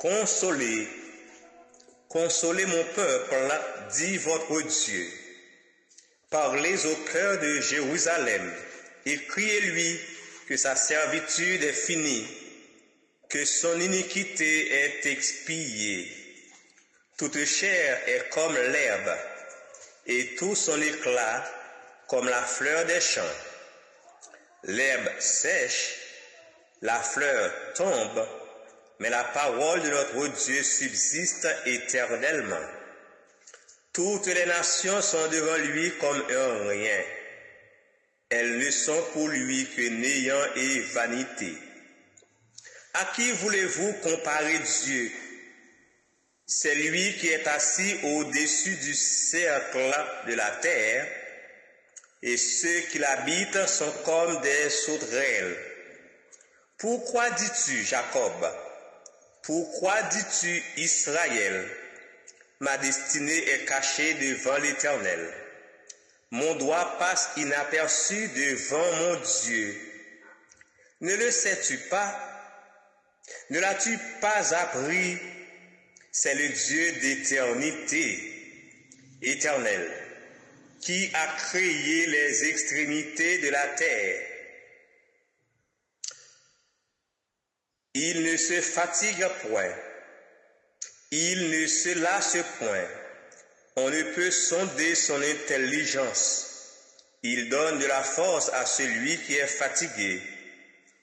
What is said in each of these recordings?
Consolez, consolez mon peuple, dit votre Dieu. Parlez au cœur de Jérusalem et criez-lui que sa servitude est finie, que son iniquité est expiée. Toute chair est comme l'herbe, et tout son éclat comme la fleur des champs. L'herbe sèche, la fleur tombe, mais la parole de notre Dieu subsiste éternellement. Toutes les nations sont devant lui comme un rien. Elles ne sont pour lui que néant et vanité. À qui voulez-vous comparer Dieu? C'est lui qui est assis au-dessus du cercle de la terre, et ceux qui l'habitent sont comme des sauterelles. Pourquoi dis-tu, Jacob? Pourquoi dis-tu, Israël? Ma destinée est cachée devant l'Éternel. Mon doigt passe inaperçu devant mon Dieu. Ne le sais-tu pas? Ne l'as-tu pas appris? C'est le Dieu d'éternité, éternel, qui a créé les extrémités de la terre. Il ne se fatigue point, il ne se lasse point. On ne peut sonder son intelligence. Il donne de la force à celui qui est fatigué,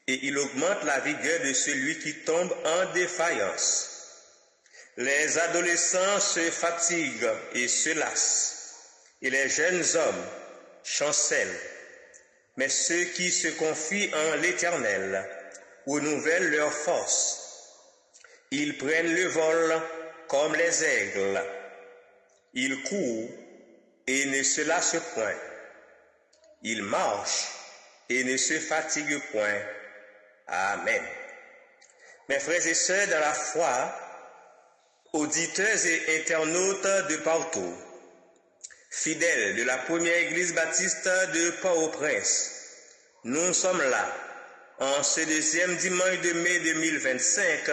et il augmente la vigueur de celui qui tombe en défaillance. Les adolescents se fatiguent et se lassent, et les jeunes hommes chancellent. Mais ceux qui se confient en l'Éternel renouvellent leur force. Ils prennent le vol comme les aigles. Ils courent et ne se lassent point. Ils marchent et ne se fatiguent point. Amen. Mes frères et sœurs dans la foi, auditeurs et internautes de partout, fidèles de la première église baptiste de Port-au-Prince, nous sommes là, en ce deuxième dimanche de mai 2025,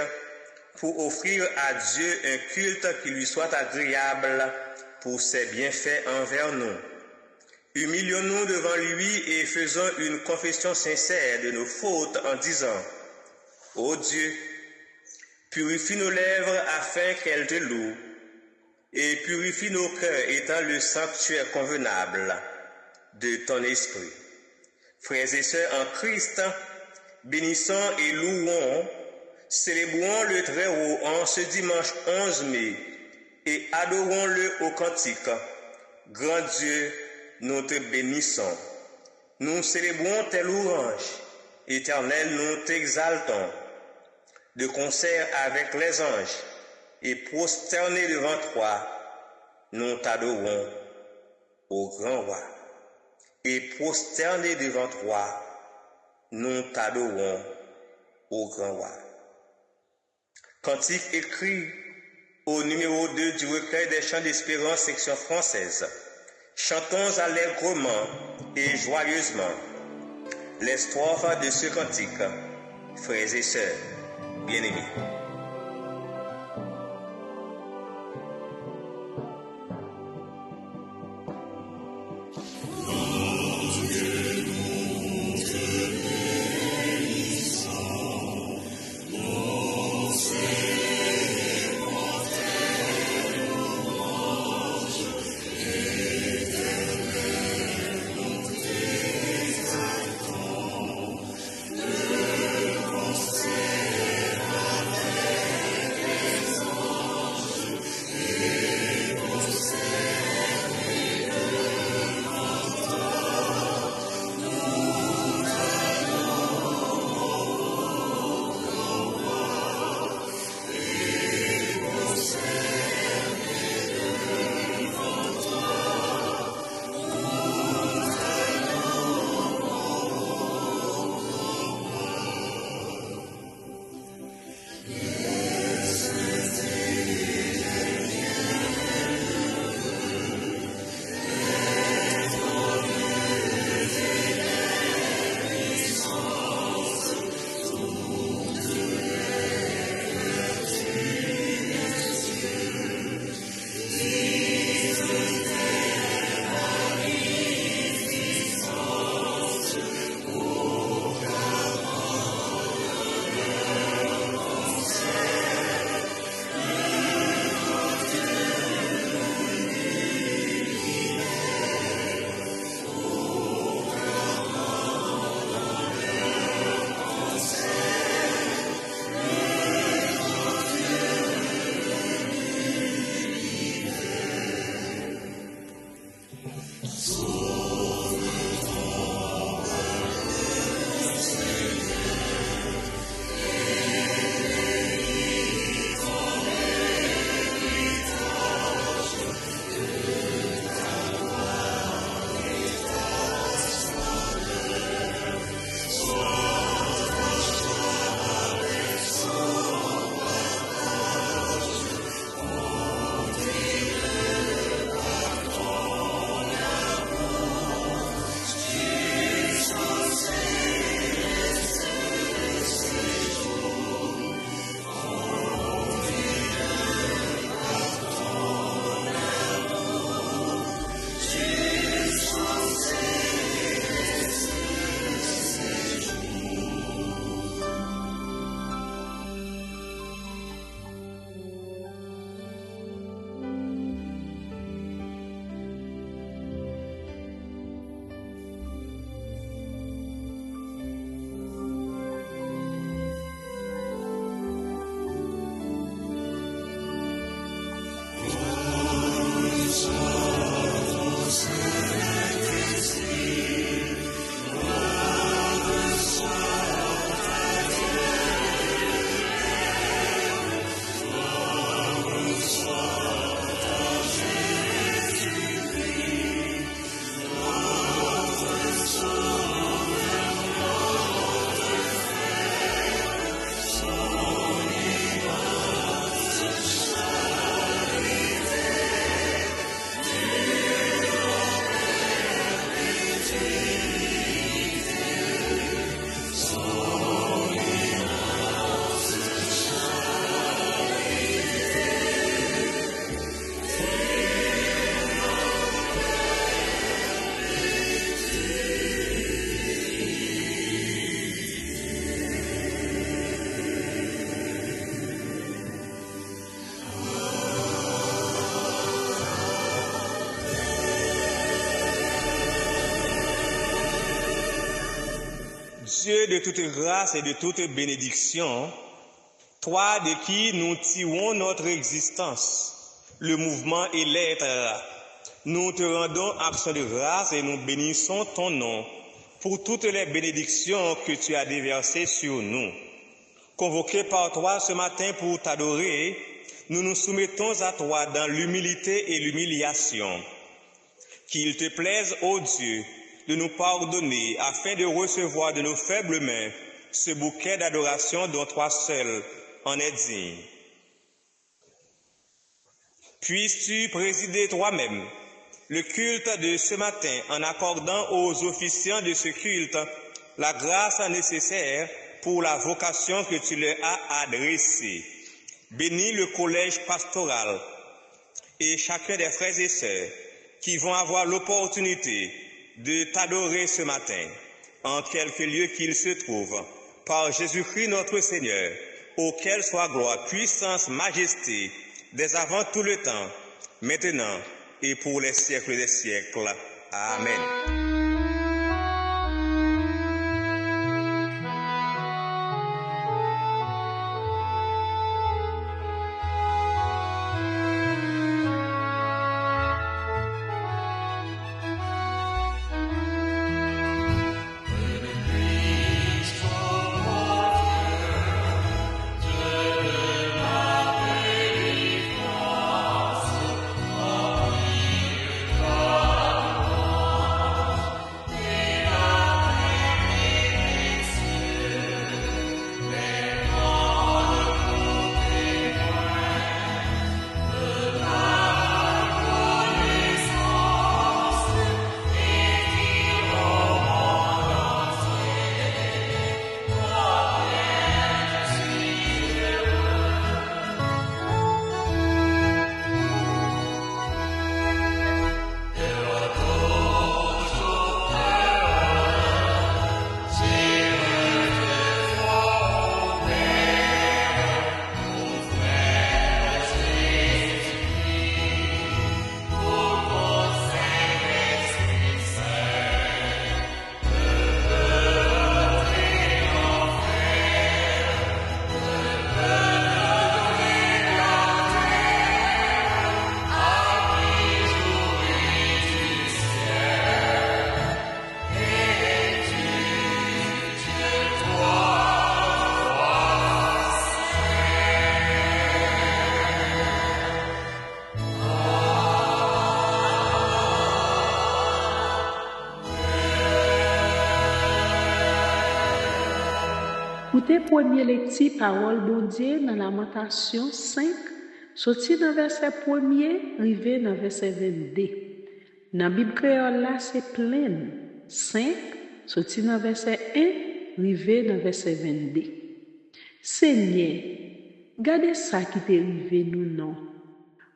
pour offrir à Dieu un culte qui lui soit agréable pour ses bienfaits envers nous. Humilions-nous devant lui et faisons une confession sincère de nos fautes en disant: Ô Dieu, purifie nos lèvres afin qu'elles te louent, et purifie nos cœurs étant le sanctuaire convenable de ton esprit. Frères et sœurs en Christ, bénissons et louons, célébrons le Très-Haut en ce dimanche 11 mai et adorons-le au cantique. Grand Dieu, nous te bénissons. Nous célébrons tes louanges. Éternel, nous t'exaltons. De concert avec les anges et prosternés devant toi, nous t'adorons, ô grand roi. Et prosternés devant toi, nous t'adorons, ô grand roi. Cantique écrit au numéro 2 du recueil des chants d'espérance section française. Chantons allègrement et joyeusement les strophes de ce cantique, frères et sœurs bien-aimés. Dieu de toute grâce et de toute bénédiction, toi de qui nous tirons notre existence, le mouvement et l'être, nous te rendons action de grâce et nous bénissons ton nom pour toutes les bénédictions que tu as déversées sur nous. Convoqués par toi ce matin pour t'adorer, nous nous soumettons à toi dans l'humilité et l'humiliation. Qu'il te plaise, ô Dieu, de nous pardonner afin de recevoir de nos faibles mains ce bouquet d'adoration dont toi seul en es digne. Puisses-tu présider toi-même le culte de ce matin en accordant aux officiants de ce culte la grâce nécessaire pour la vocation que tu leur as adressée. Bénis le collège pastoral et chacun des frères et sœurs qui vont avoir l'opportunité de t'adorer ce matin, en quelque lieu qu'ils se trouvent, par Jésus-Christ notre Seigneur, auquel soit gloire, puissance, majesté, dès avant tout le temps, maintenant et pour les siècles des siècles. Amen. Écoutez premier lecture parole bon Dieu dans Lamentation 5, sorti dans verset 1er, arrivé dans verset 22. Dans Bible créole là, c'est plein. 5, sorti dans verset 1, arrivé dans verset 22. Seigneur, gardez ça qui t'est arrivé nous non.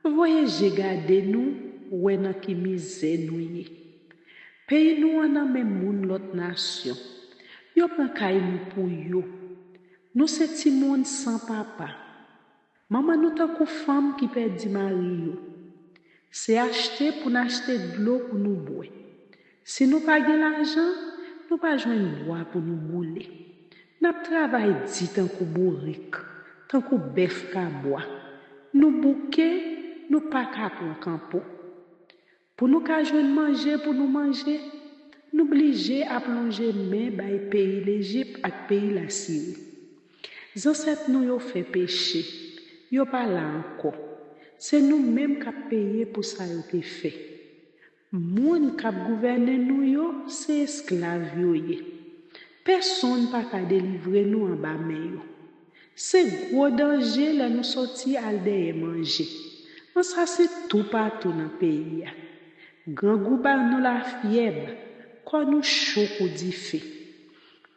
Voyez, j'ai gardé nous, ouais dans qui misère nous y. Pays nous en même moun l'autre nation. Yo prend kay nous pour yo. Nous c'est ti monde sans papa. Maman nous tant que femme qui perdit mari yo. C'est acheter pour acheter de l'eau pour nous boire. Si nous pas gen l'argent, nous pas joindre bois pour nous bouler. N'a travail dit tant que bourrique, tant que bœuf ka bois. Nous bouquet, nous pas ka prendre campo. Pour nous ka joindre manger pour nous manger. Nous obligés à plonger main bay pays l'Égypte ak pays la Syrie. Ancêtres nous yo fait péché, yo pas là encore. C'est nous-mêmes qui payé pour ça yo te fait. Moun qui gouverner nous yo, c'est esclave yo ye. Personne pas ka délivrer nous en bas main yo. C'est gros danger là nous sorti al derrière manger. On ça c'est tout partout dans pays. Grand gouba nous la fièvre. Quand nous choc ou di fait.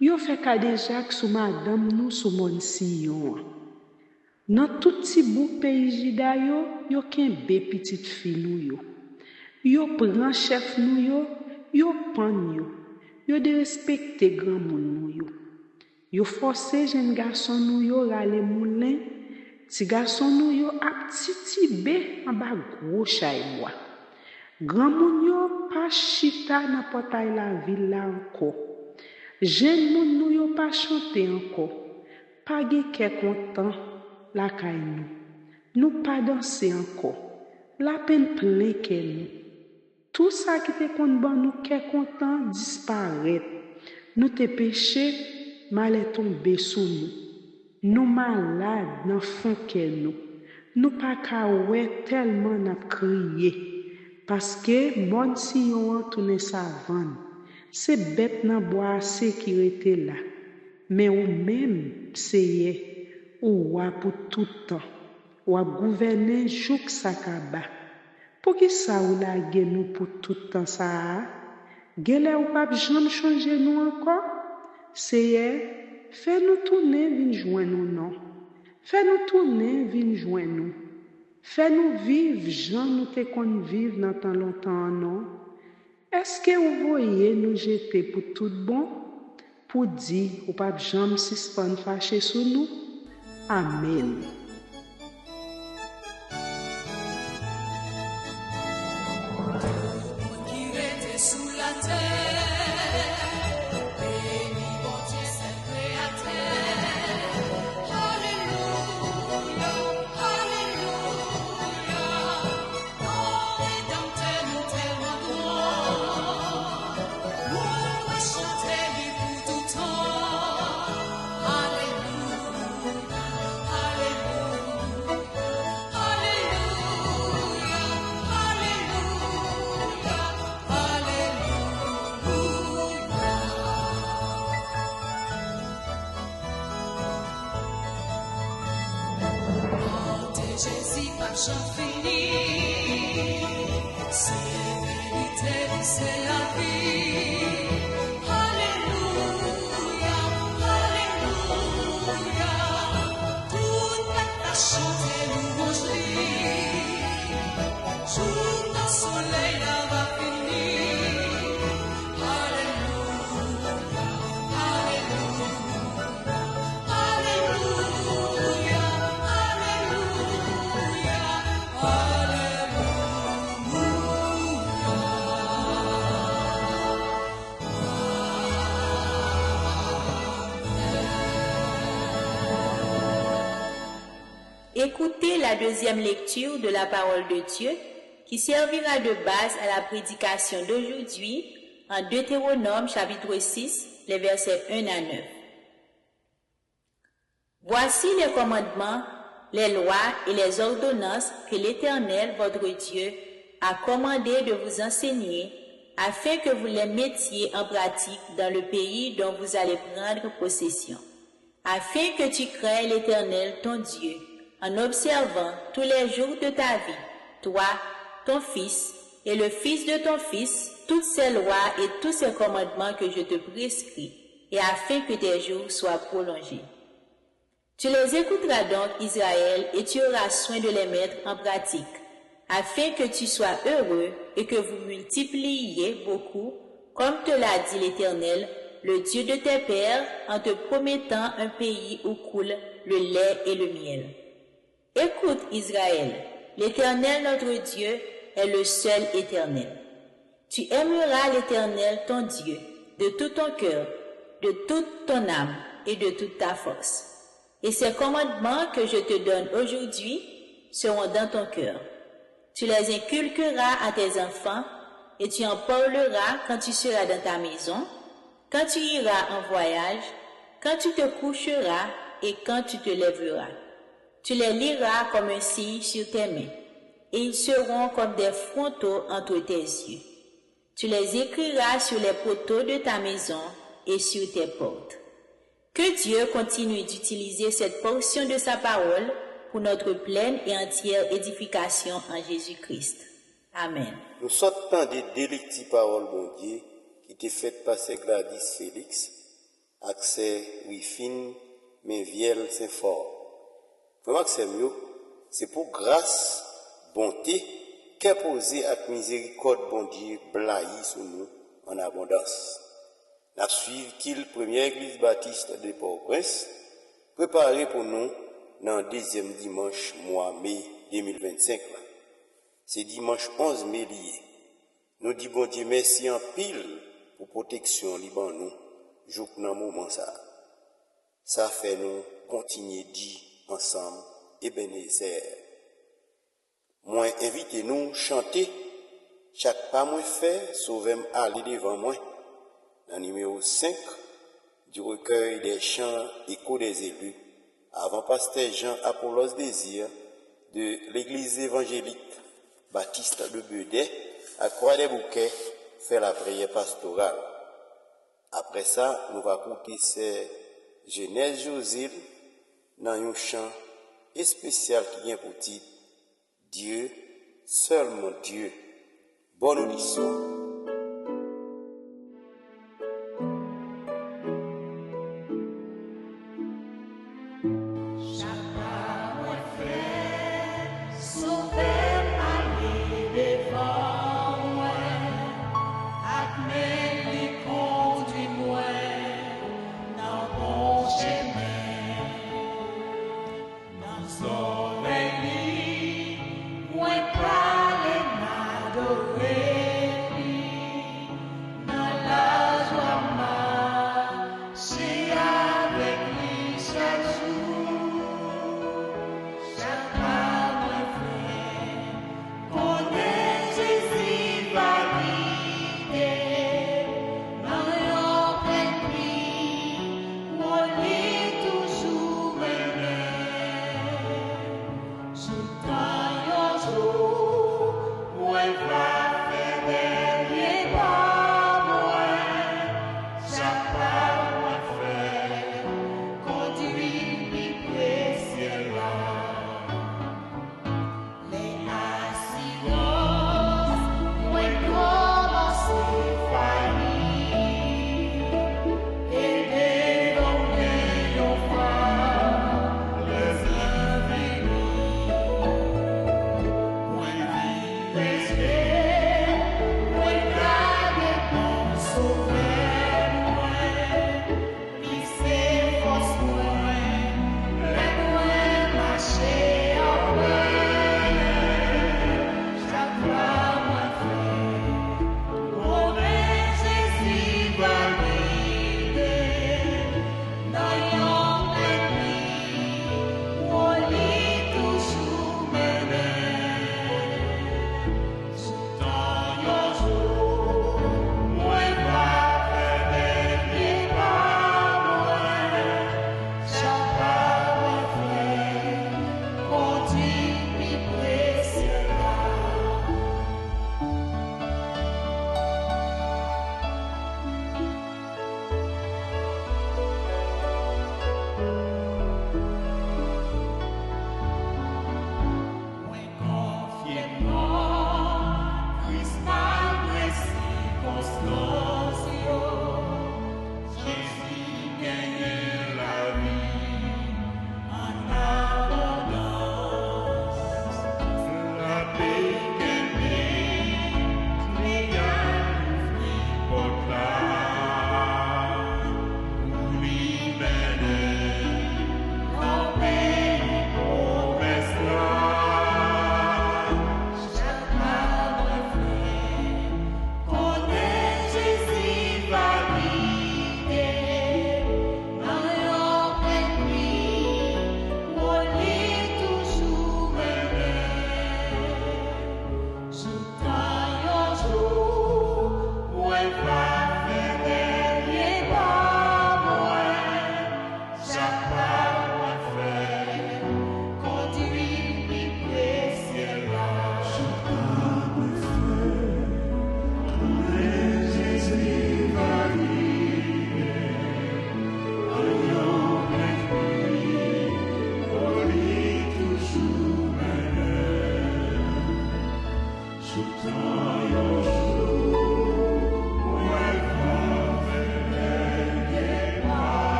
Yo fait ka déjà sous madame nous sous mon sillon. Dans tout petit bout pays jida yo kembe petite fille nous yo. Yo prend chef nous yo pan yo de respecter grand moun nou yo. Yo forcé jeune garçon nou yo rale moulin, ti garçon nou yo ap titibé en bas gros chay bois. Grand moun yo pas chita nan portail la ville là encore. Jeune moun nou yo pas chanter encore. Pas gen content la kay nous. Nous pas danser encore. La peine plein que nous. Tout ça qui te kon ban nous content disparaît. Nous te péché, mal est tombé sous nous. Nous malades dans fond que nous. Nous pas ka wè tellement n'a crié. Parce que mon sillon tourne savane. C'est bête nan bois sécurité là. Mais ou même c'est ou wa pour tout temps. Ou a gouverner jouk sakaba. Pour qui ça ou la gen nous pour tout temps ça? Gele ou pas jamais changer nous encore? C'est fais nous tourner vinn joindre nous non. Fais nous tourner vinn joindre nous. Fais nous vivre Jean nous te kon vivre dans tant longtemps non. Est-ce que vous voyez nous jeter pour tout bon? Pour dire ou pas jamais suspendre fâché sur nous? Amen. Jésus par chant fini, c'est vérité, c'est la vie. Alléluia, Alléluia, toute la chanter louange-lui, jour dans soleil là va finir. Alléluia, Alléluia, Alléluia. Écoutez la deuxième lecture de la parole de Dieu qui servira de base à la prédication d'aujourd'hui en Deutéronome chapitre 6, les versets 1 à 9. Voici les commandements, les lois et les ordonnances que l'Éternel, votre Dieu, a commandé de vous enseigner afin que vous les mettiez en pratique dans le pays dont vous allez prendre possession, afin que tu craies l'Éternel, ton Dieu, en observant tous les jours de ta vie, toi, ton fils et le fils de ton fils, toutes ces lois et tous ces commandements que je te prescris, et afin que tes jours soient prolongés. Tu les écouteras donc, Israël, et tu auras soin de les mettre en pratique, afin que tu sois heureux et que vous multipliiez beaucoup, comme te l'a dit l'Éternel, le Dieu de tes pères, en te promettant un pays où coule le lait et le miel. Écoute, Israël, l'Éternel notre Dieu est le seul Éternel. Tu aimeras l'Éternel ton Dieu de tout ton cœur, de toute ton âme et de toute ta force. Et ces commandements que je te donne aujourd'hui seront dans ton cœur. Tu les inculqueras à tes enfants et tu en parleras quand tu seras dans ta maison, quand tu iras en voyage, quand tu te coucheras et quand tu te lèveras. Tu les liras comme un signe sur tes mains, et ils seront comme des frontaux entre tes yeux. Tu les écriras sur les poteaux de ta maison et sur tes portes. Que Dieu continue d'utiliser cette portion de sa parole pour notre pleine et entière édification en Jésus-Christ. Amen. Nous sortons des délictes paroles, bon Dieu, qui t'est faites par Gladys Félix, accès Wifin, mais viel Saint-Fort. Vraiment que c'est mieux, c'est pour grâce, bonté, qu'est posé avec miséricorde, bon Dieu, blaillis sur nous en abondance. La suivre qu'il première église baptiste de Port-au-Prince, préparée pour nous dans le deuxième dimanche mois mai 2025. C'est dimanche 11 mai lié. Nous disons bon Dieu merci en pile pour protection liban nous jouk nan moment ça. Ça fait nous continuer dire ensemble Ebenezer. Moi invitez nous chanter chaque pas moi fait sauvem aller devant moi. Dans numéro 5 du recueil des chants Écho des élus, avant pasteur Jean Apollos Désir de l'église évangélique Baptiste de Beudet à Croix-des-Bouquets fait la prière pastorale. Après ça, nous va écouter ces Genèse Josile dans un chant spécial qui vient pour titre Dieu, seulement Dieu. Bonne audition.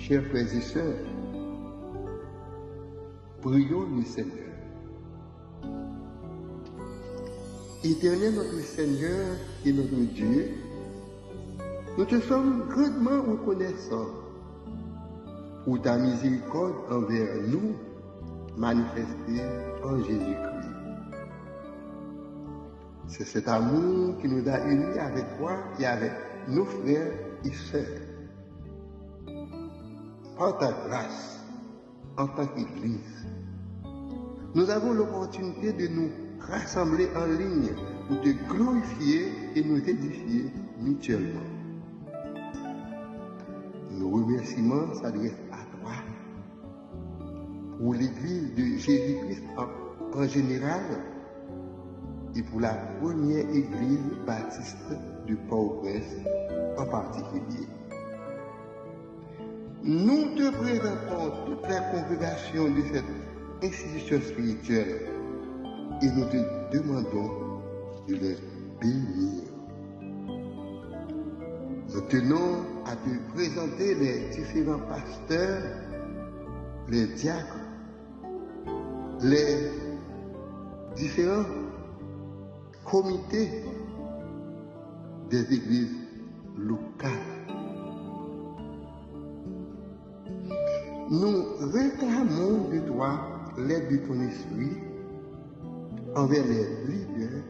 Chers frères et sœurs, prions le Seigneur. Éternel notre Seigneur et notre Dieu, nous te sommes grandement reconnaissants pour ta miséricorde envers nous manifestée en Jésus-Christ. C'est cet amour qui nous a unis avec toi et avec nos frères et sœurs. Par ta grâce, en tant qu'Église, nous avons l'opportunité de nous rassembler en ligne pour te glorifier et nous édifier mutuellement. Nos remerciements s'adressent à toi pour l'Église de Jésus-Christ en général et pour la première Église baptiste du Port-au-Prince en particulier. Nous te présentons toutes les congrégations de cette institution spirituelle et nous te demandons de les bénir. Nous tenons à te présenter les différents pasteurs, les diacres, les différents comités des églises locales. Nous réclamons de toi l'aide de ton esprit envers les leaders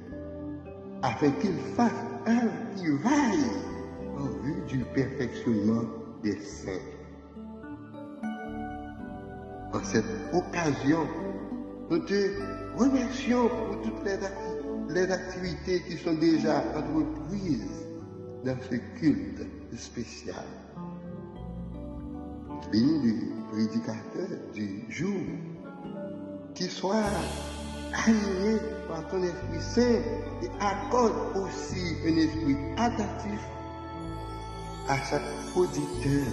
afin qu'ils fassent un travail en vue du perfectionnement des saints. En cette occasion, nous te remercions pour toutes les activités qui sont déjà entreprises dans ce culte spécial. Bénis le prédicateur du jour, qui soit animé par ton Esprit Saint et accorde aussi un esprit adaptif à chaque auditeur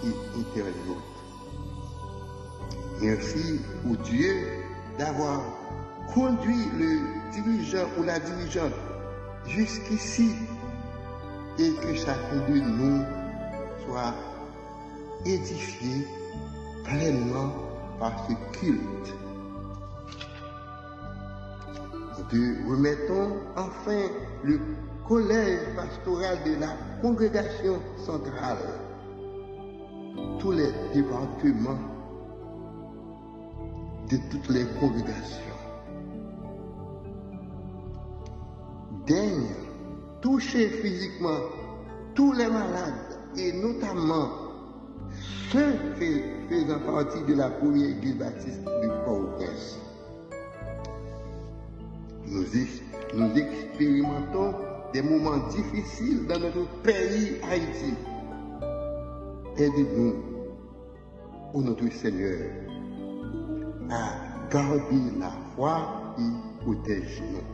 et internaute. Merci au Dieu d'avoir conduit le dirigeant ou la dirigeante jusqu'ici et que chacun de nous soit édifié pleinement par ce culte. Nous te remettons enfin le collège pastoral de la congrégation centrale, tous les départements de toutes les congrégations. Daigne toucher physiquement tous les malades et notamment ceux faisant partie de la première église baptiste du Port-au-Prince. Nous expérimentons des moments difficiles dans notre pays Haïti. Aide-nous, ô notre Seigneur, à garder la foi et protège-nous.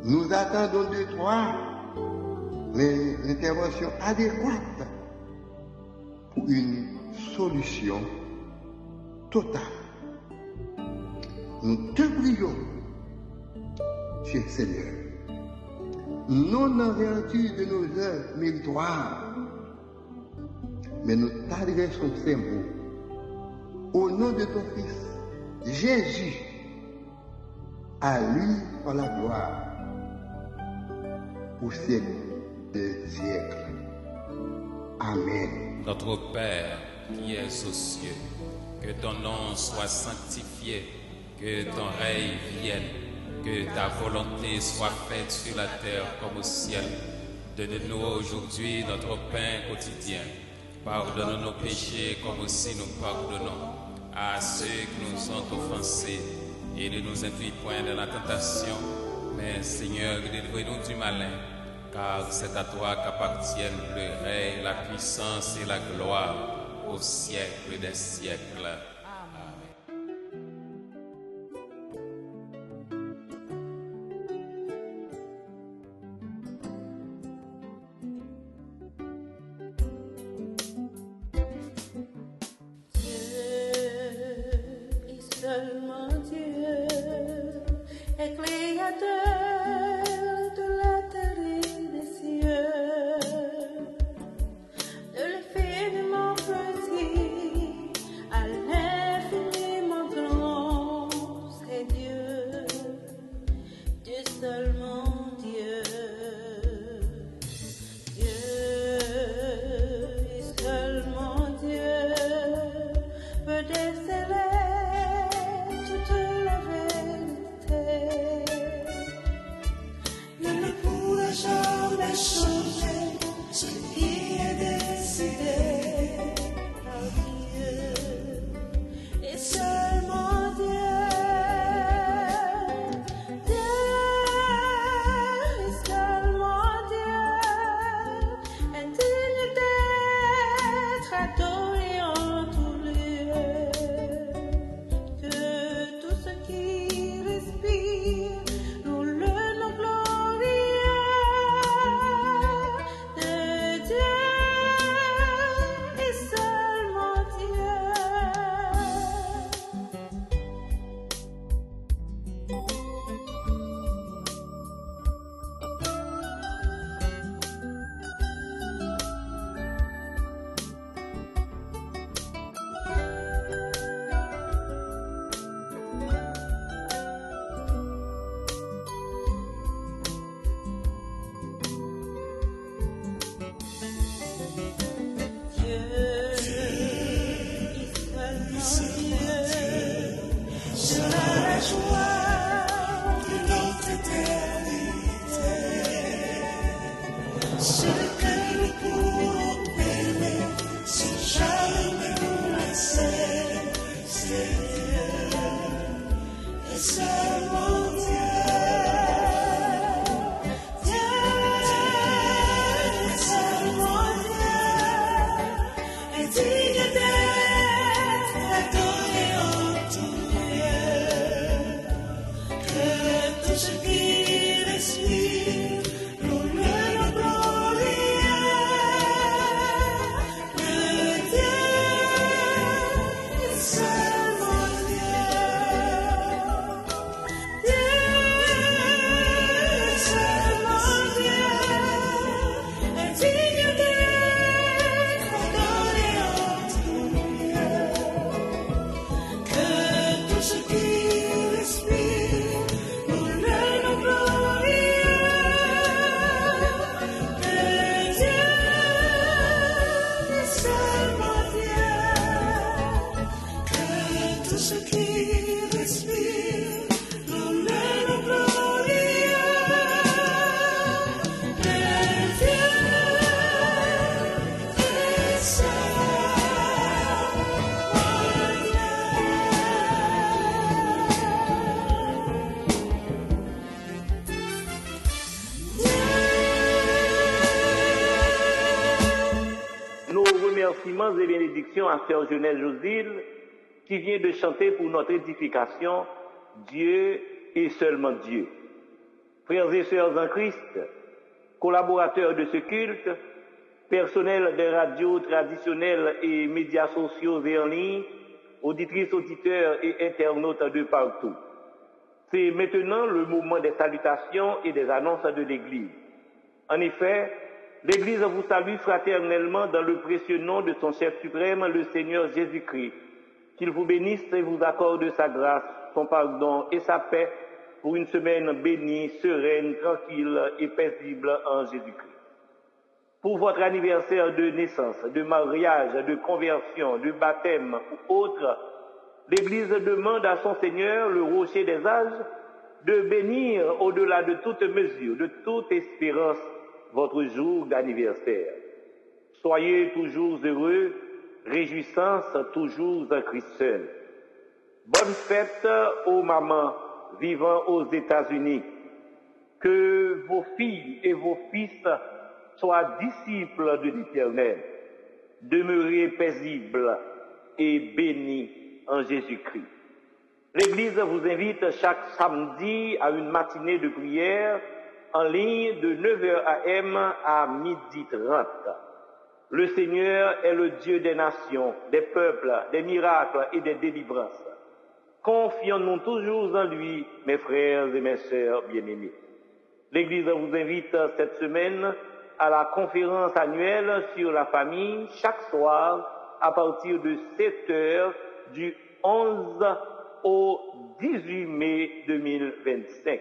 Nous attendons de toi l'intervention adéquate pour une solution totale. Nous te prions, cher Seigneur, non en vertu de nos œuvres méritoires, mais nous t'adressons ces mots au nom de ton Fils, Jésus, à lui par la gloire, au siècle des siècles. Amen. Notre Père qui es aux cieux, que ton nom soit sanctifié, que ton règne vienne, que ta volonté soit faite sur la terre comme au ciel. Donne-nous aujourd'hui notre pain quotidien. Pardonne nos péchés comme aussi nous pardonnons à ceux qui nous ont offensés. Et ne nous induis point dans la tentation, mais Seigneur, délivre-nous du malin. Car c'est à toi qu'appartiennent le règne, la puissance et la gloire au siècle des siècles. Seulement Dieu est créateur de la terre et des cieux, de l'infiniment petit à l'infiniment grand, c'est Dieu. Dieu Ce que nous pourrons aimer, si jamais nous laisser, c'est Dieu, et seulement Dieu. Dieu, et seulement Dieu, est digne d'être adoré en tout lieu. Que tout ce qui respire loue le nom glorieux de Dieu, et seulement Dieu. Dieu, et seulement Dieu, est digne d'être adoré en tout lieu. Que tout ce qui respire loue le nom glorieux de Dieu, et seulement Dieu. Que tout ce qui respire loue le nom glorieux de Dieu, et Nos remerciements et bénédictions à Sœur Genèse Josile, qui vient de chanter pour notre édification Dieu et seulement Dieu. Frères et sœurs en Christ, collaborateurs de ce culte, personnel des radios traditionnelles et médias sociaux et en ligne, auditrices, auditeurs et internautes de partout. C'est maintenant le moment des salutations et des annonces de l'Église. En effet, l'Église vous salue fraternellement dans le précieux nom de son chef suprême, le Seigneur Jésus-Christ. Qu'il vous bénisse et vous accorde sa grâce, son pardon et sa paix pour une semaine bénie, sereine, tranquille et paisible en Jésus-Christ. Pour votre anniversaire de naissance, de mariage, de conversion, de baptême ou autre, l'Église demande à son Seigneur, le rocher des âges, de bénir au-delà de toute mesure, de toute espérance, votre jour d'anniversaire. Soyez toujours heureux, réjouissance toujours en Christ seul. Bonne fête aux mamans vivant aux États-Unis. Que vos filles et vos fils soient disciples de l'Éternel. Demeurez paisibles et bénis en Jésus-Christ. L'Église vous invite chaque samedi à une matinée de prière en ligne de 9h AM à 12h30. Le Seigneur est le Dieu des nations, des peuples, des miracles et des délivrances. Confions-nous toujours en lui, mes frères et mes sœurs bien-aimés. L'Église vous invite cette semaine à la conférence annuelle sur la famille chaque soir à partir de 7h du 11 au 18 mai 2025.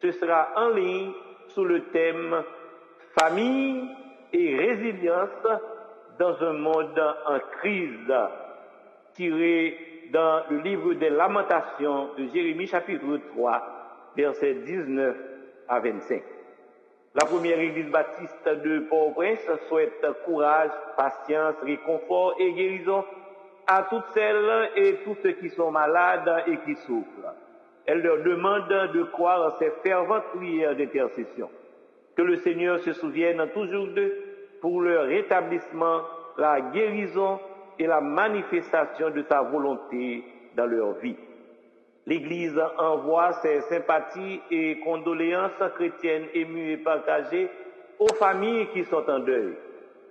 Ce sera en ligne sous le thème « Famille et résilience dans un monde en crise » tiré dans le livre des Lamentations de Jérémie chapitre 3, versets 19 à 25. La première église baptiste de Port-au-Prince souhaite courage, patience, réconfort et guérison à toutes celles et tous ceux qui sont malades et qui souffrent. Elle leur demande de croire en ces ferventes prières d'intercession. Que le Seigneur se souvienne toujours d'eux pour leur rétablissement, la guérison et la manifestation de sa volonté dans leur vie. L'Église envoie ses sympathies et condoléances chrétiennes émues et partagées aux familles qui sont en deuil.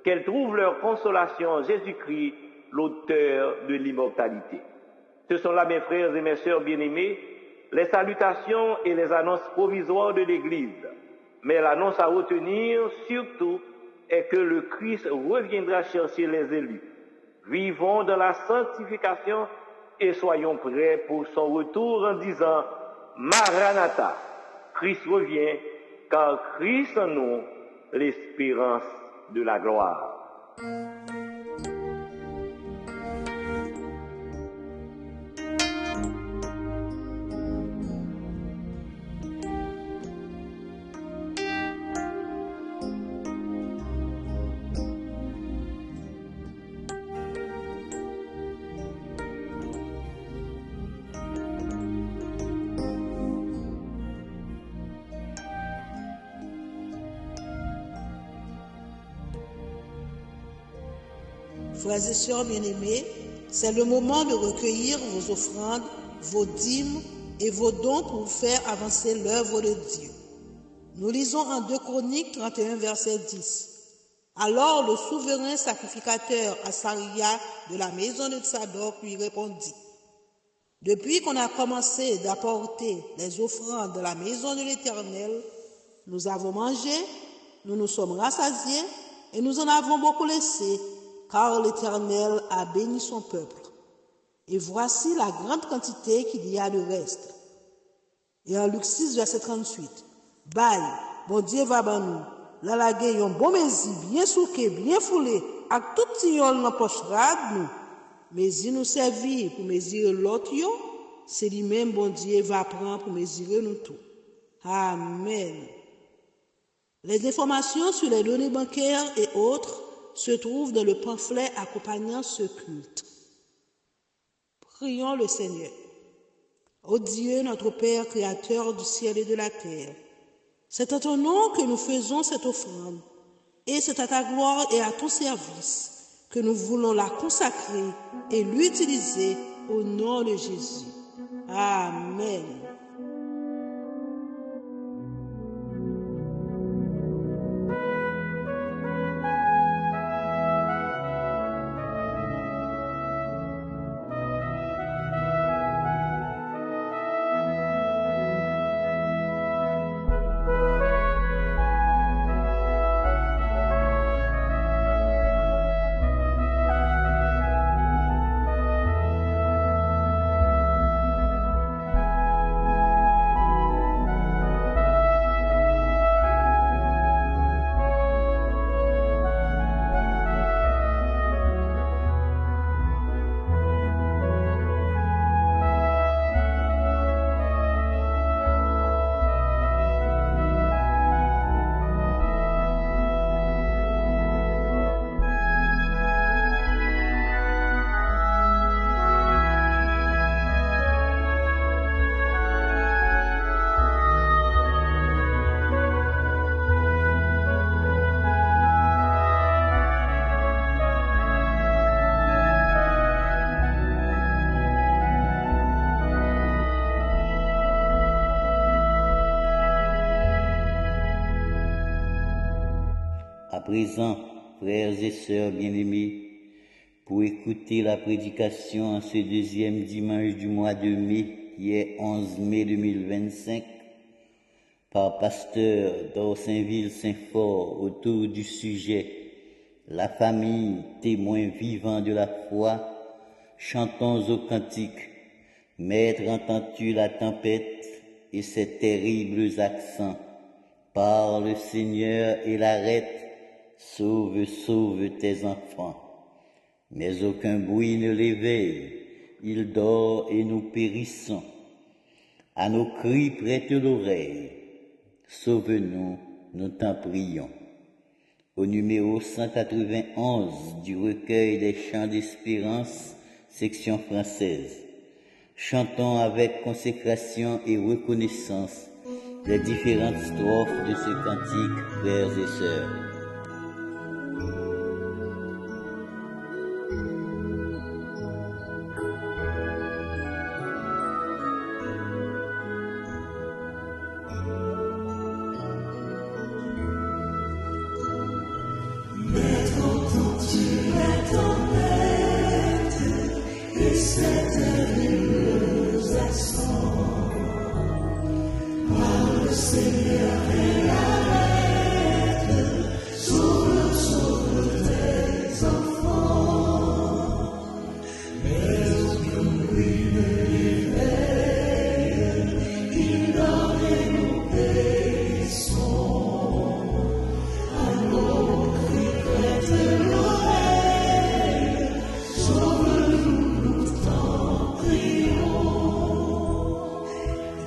Qu'elles trouvent leur consolation en Jésus-Christ, l'auteur de l'immortalité. Ce sont là, mes frères et mes sœurs bien-aimés, les salutations et les annonces provisoires de l'Église. Mais l'annonce à retenir, surtout, est que le Christ reviendra chercher les élus. Vivons dans la sanctification et soyons prêts pour son retour en disant « Maranatha ». Christ revient, car Christ en nous, l'espérance de la gloire. Frères et sœurs bien-aimés, c'est le moment de recueillir vos offrandes, vos dîmes et vos dons pour faire avancer l'œuvre de Dieu. Nous lisons en 2 Chroniques 31, verset 10. Alors le souverain sacrificateur Asaria de la maison de Tsadok lui répondit: Depuis qu'on a commencé d'apporter les offrandes de la maison de l'Éternel, nous avons mangé, nous nous sommes rassasiés et nous en avons beaucoup laissé, car l'Éternel a béni son peuple. Et voici la grande quantité qu'il y a de reste. Et en Luc 6, verset 38, Bail, bon Dieu va ban nous, là la gen yon bon mezi, bien souké, bien foulé, ak tout ti yon nan poche rad nous. Mezi nous servi pour mesurer l'autre yo, c'est lui-même bon Dieu va prendre pour mesurer nous tout. Amen. Les informations sur les données bancaires et autres se trouvent dans le pamphlet accompagnant ce culte. Prions le Seigneur. Ô Dieu, notre Père, Créateur du ciel et de la terre, c'est à ton nom que nous faisons cette offrande, et c'est à ta gloire et à ton service que nous voulons la consacrer et l'utiliser au nom de Jésus. Amen. À présent, frères et sœurs bien-aimés, pour écouter la prédication en ce deuxième dimanche du mois de mai, qui est 11 mai 2025, par pasteur d'Orsainville-Saint-Fort autour du sujet « La famille, témoin vivant de la foi », chantons au cantique « Maître, entends-tu la tempête et ses terribles accents? Parle, Seigneur, et l'arrête. Sauve, sauve tes enfants. Mais aucun bruit ne l'éveille, il dort et nous périssons. À nos cris prête l'oreille, sauve-nous, nous t'en prions. Au numéro 191 du recueil des chants d'espérance, section française, chantons avec consécration et reconnaissance les différentes strophes de ce cantique, frères et sœurs.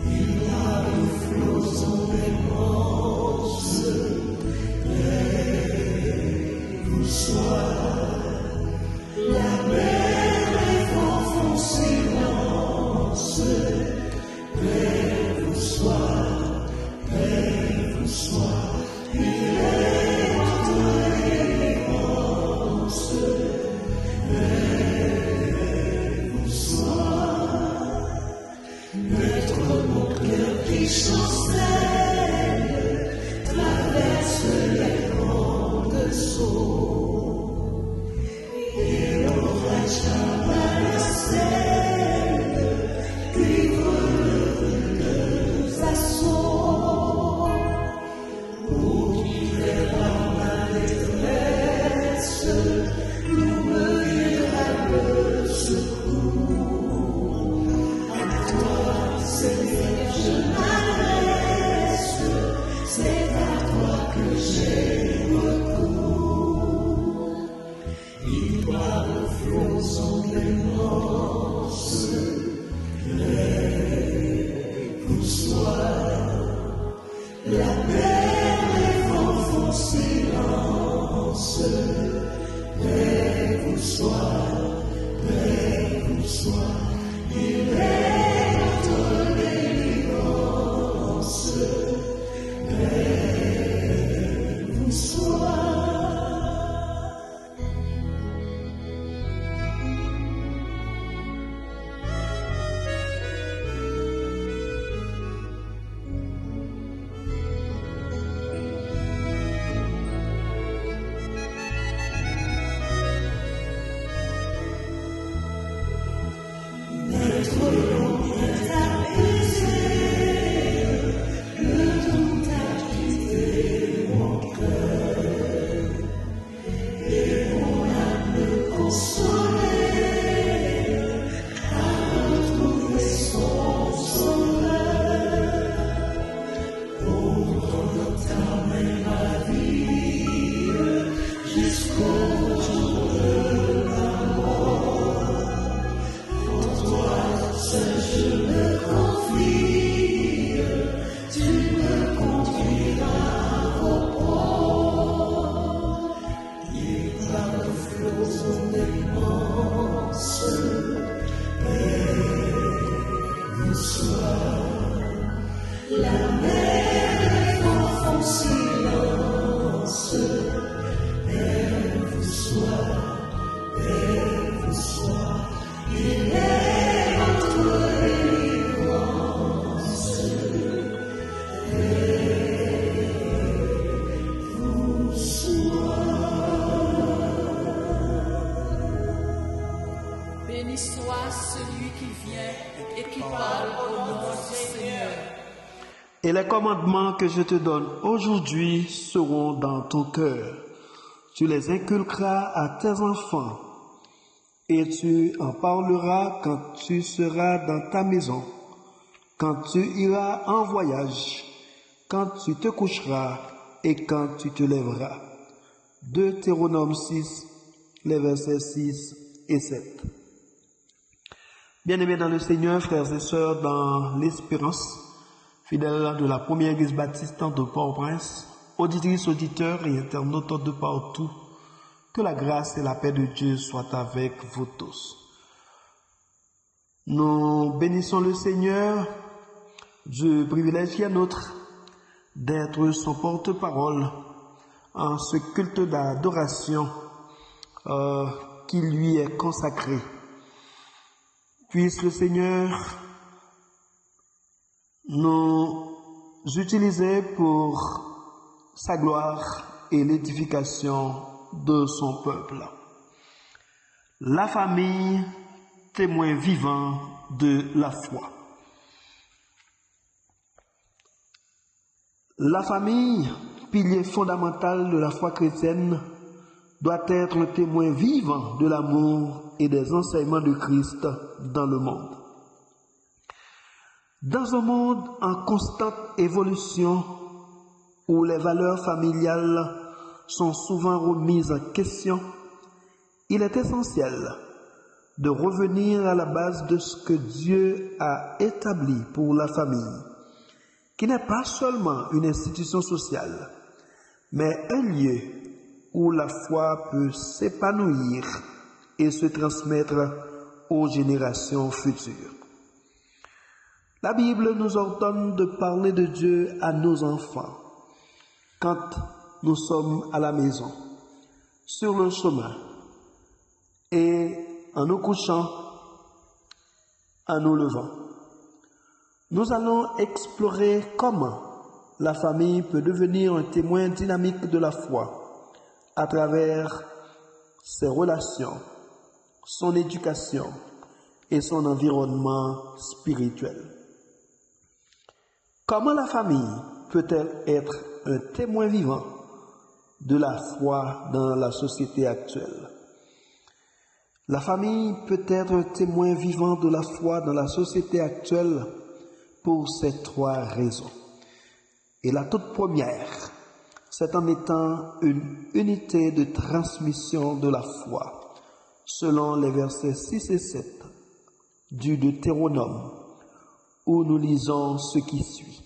Il a le flot Béni soit celui qui vient et qui parle au nom du Seigneur. Et les commandements que je te donne aujourd'hui seront dans ton cœur. Tu les inculqueras à tes enfants et tu en parleras quand tu seras dans ta maison, quand tu iras en voyage, quand tu te coucheras et quand tu te lèveras. Deutéronome 6, les versets 6 et 7. Bien-aimés dans le Seigneur, frères et sœurs, dans l'espérance, fidèles de la première église baptiste de Port-au-Prince, auditrices, auditeurs et internautes de partout, que la grâce et la paix de Dieu soient avec vous tous. Nous bénissons le Seigneur du privilège qui est nôtre d'être son porte-parole en ce culte d'adoration qui lui est consacré. Puisse le Seigneur nous utiliser pour sa gloire et l'édification de son peuple. La famille, témoin vivant de la foi. La famille, pilier fondamental de la foi chrétienne, doit être un témoin vivant de l'amour et des enseignements de Christ dans le monde. Dans un monde en constante évolution, où les valeurs familiales sont souvent remises en question, il est essentiel de revenir à la base de ce que Dieu a établi pour la famille, qui n'est pas seulement une institution sociale, mais un lieu où la foi peut s'épanouir et se transmettre aux générations futures. La Bible nous ordonne de parler de Dieu à nos enfants quand nous sommes à la maison, sur le chemin et en nous couchant, en nous levant. Nous allons explorer comment la famille peut devenir un témoin dynamique de la foi à travers ses relations, son éducation et son environnement spirituel. Comment la famille peut-elle être un témoin vivant de la foi dans la société actuelle? La famille peut être un témoin vivant de la foi dans la société actuelle pour ces trois raisons. Et la toute première, c'est en étant une unité de transmission de la foi, selon les versets 6 et 7 du Deutéronome, où nous lisons ce qui suit.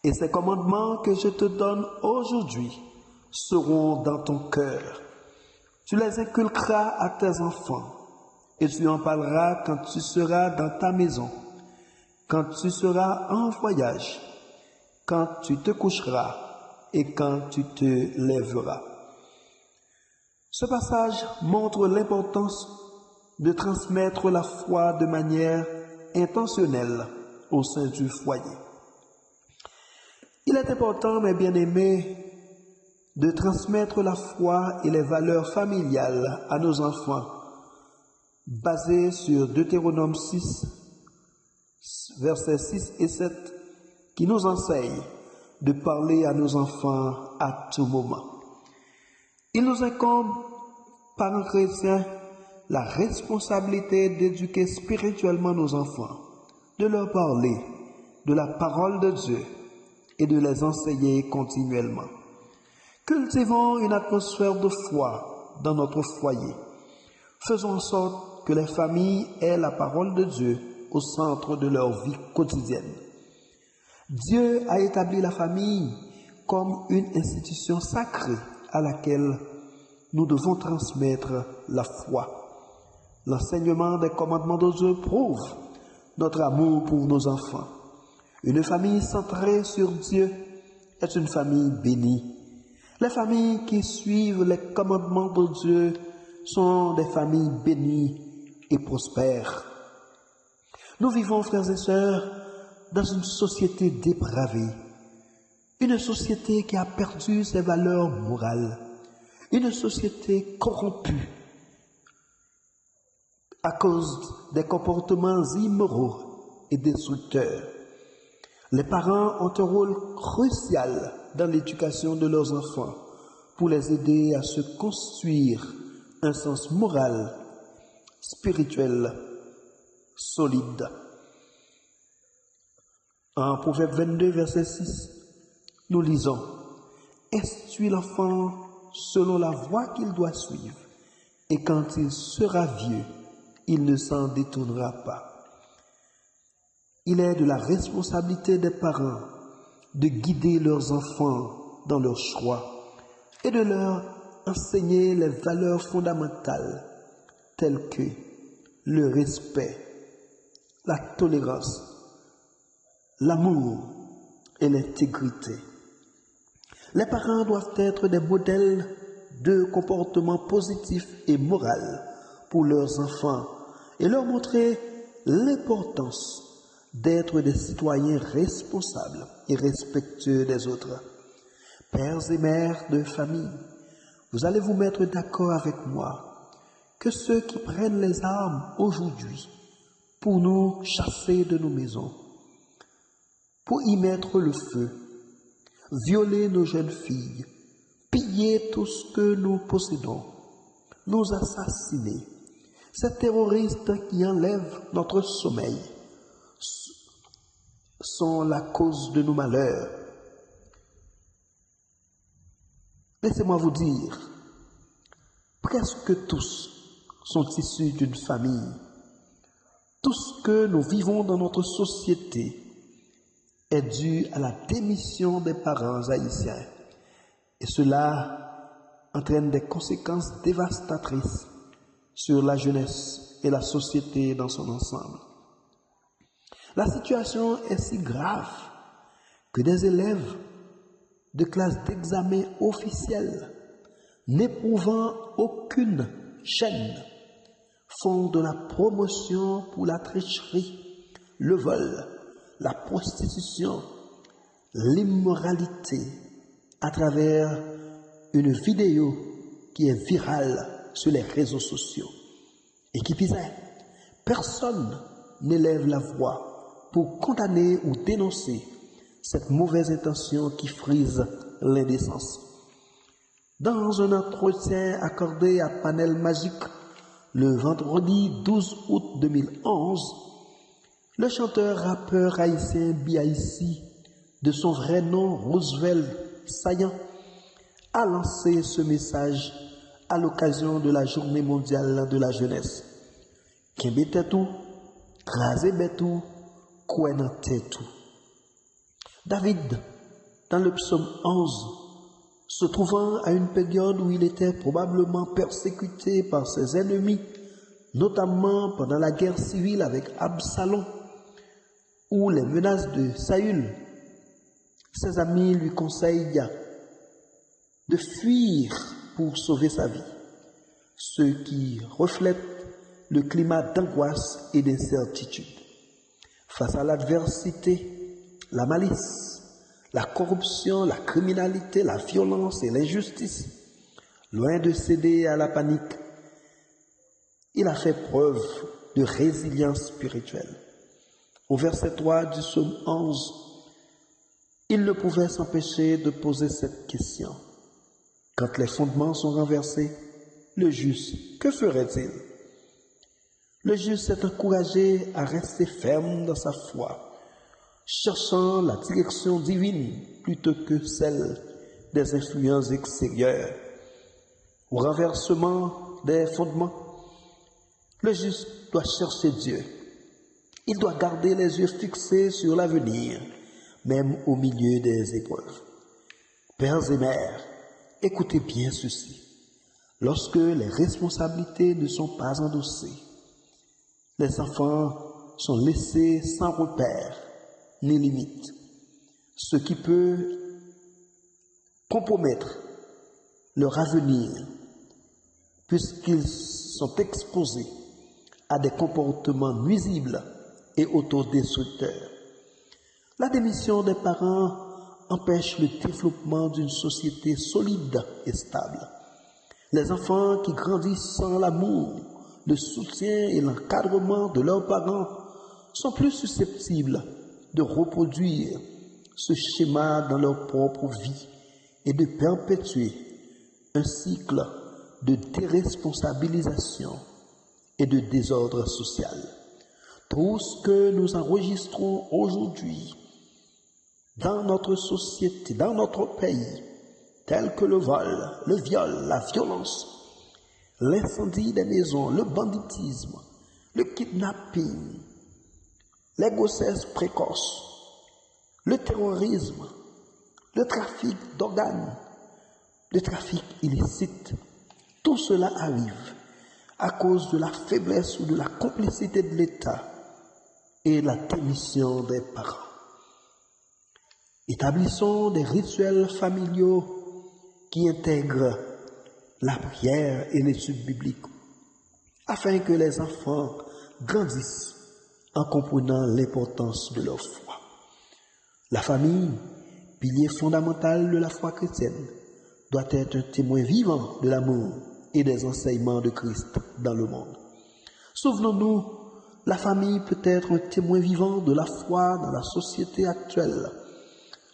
Et ces commandements que je te donne aujourd'hui seront dans ton cœur. Tu les inculqueras à tes enfants, et tu en parleras quand tu seras dans ta maison, quand tu seras en voyage, quand tu te coucheras et quand tu te lèveras. Ce passage montre l'importance de transmettre la foi de manière intentionnelle au sein du foyer. Il est important, mes bien-aimés, de transmettre la foi et les valeurs familiales à nos enfants, basées sur Deutéronome 6, versets 6 et 7, qui nous enseigne de parler à nos enfants à tout moment. Il nous incombe, par un chrétien, la responsabilité d'éduquer spirituellement nos enfants, de leur parler de la parole de Dieu et de les enseigner continuellement. Cultivons une atmosphère de foi dans notre foyer. Faisons en sorte que les familles aient la parole de Dieu au centre de leur vie quotidienne. Dieu a établi la famille comme une institution sacrée à laquelle nous devons transmettre la foi. L'enseignement des commandements de Dieu prouve notre amour pour nos enfants. Une famille centrée sur Dieu est une famille bénie. Les familles qui suivent les commandements de Dieu sont des familles bénies et prospères. Nous vivons, frères et sœurs, dans une société dépravée, une société qui a perdu ses valeurs morales, une société corrompue à cause des comportements immoraux et destructeurs. Les parents ont un rôle crucial dans l'éducation de leurs enfants pour les aider à se construire un sens moral, spirituel, solide. En Proverbe 22, verset 6, nous lisons « Instruis l'enfant selon la voie qu'il doit suivre, et quand il sera vieux, il ne s'en détournera pas. » Il est de la responsabilité des parents de guider leurs enfants dans leurs choix et de leur enseigner les valeurs fondamentales telles que le respect, la tolérance, l'amour et l'intégrité. Les parents doivent être des modèles de comportement positif et moral pour leurs enfants et leur montrer l'importance d'être des citoyens responsables et respectueux des autres. Pères et mères de famille, vous allez vous mettre d'accord avec moi que ceux qui prennent les armes aujourd'hui pour nous chasser de nos maisons, pour y mettre le feu, violer nos jeunes filles, piller tout ce que nous possédons, nous assassiner, ces terroristes qui enlèvent notre sommeil, sont la cause de nos malheurs. Laissez-moi vous dire, presque tous sont issus d'une famille. Tout ce que nous vivons dans notre société est dû à la démission des parents haïtiens. Et cela entraîne des conséquences dévastatrices sur la jeunesse et la société dans son ensemble. La situation est si grave que des élèves de classe d'examen officielle, n'éprouvant aucune gêne, font de la promotion pour la tricherie, le vol, la prostitution, l'immoralité à travers une vidéo qui est virale sur les réseaux sociaux. Et qui plus est, personne n'élève la voix pour condamner ou dénoncer cette mauvaise intention qui frise l'indécence. Dans un entretien accordé à Panel Magique le vendredi 12 août 2011, le chanteur-rappeur haïtien B.I.C., de son vrai nom Roosevelt Saillant, a lancé ce message à l'occasion de la Journée mondiale de la jeunesse. Kembe tetou, krasé betou, kouenan tetou. David, dans le psaume 11, se trouvant à une période où il était probablement persécuté par ses ennemis, notamment pendant la guerre civile avec Absalom, ou les menaces de Saül, ses amis lui conseillent de fuir pour sauver sa vie, ce qui reflète le climat d'angoisse et d'incertitude. Face à l'adversité, la malice, la corruption, la criminalité, la violence et l'injustice, loin de céder à la panique, il a fait preuve de résilience spirituelle. Au verset 3 du psaume 11, il ne pouvait s'empêcher de poser cette question. Quand les fondements sont renversés, le juste, que ferait-il? Le juste s'est encouragé à rester ferme dans sa foi, cherchant la direction divine plutôt que celle des influences extérieures. Au renversement des fondements, le juste doit chercher Dieu. Il doit garder les yeux fixés sur l'avenir, même au milieu des épreuves. Pères et mères, écoutez bien ceci. Lorsque les responsabilités ne sont pas endossées, les enfants sont laissés sans repère ni limite, ce qui peut compromettre leur avenir puisqu'ils sont exposés à des comportements nuisibles et autodestructeurs. La démission des parents empêche le développement d'une société solide et stable. Les enfants qui grandissent sans l'amour, le soutien et l'encadrement de leurs parents sont plus susceptibles de reproduire ce schéma dans leur propre vie et de perpétuer un cycle de déresponsabilisation et de désordre social. Tout ce que nous enregistrons aujourd'hui dans notre société, dans notre pays, tels que le vol, le viol, la violence, l'incendie des maisons, le banditisme, le kidnapping, les grossesses précoces, le terrorisme, le trafic d'organes, le trafic illicite, tout cela arrive à cause de la faiblesse ou de la complicité de l'État et la démission des parents. Établissons des rituels familiaux qui intègrent la prière et l'étude biblique, afin que les enfants grandissent en comprenant l'importance de leur foi. La famille, pilier fondamental de la foi chrétienne, doit être un témoin vivant de l'amour et des enseignements de Christ dans le monde. Souvenons-nous, la famille peut être un témoin vivant de la foi dans la société actuelle,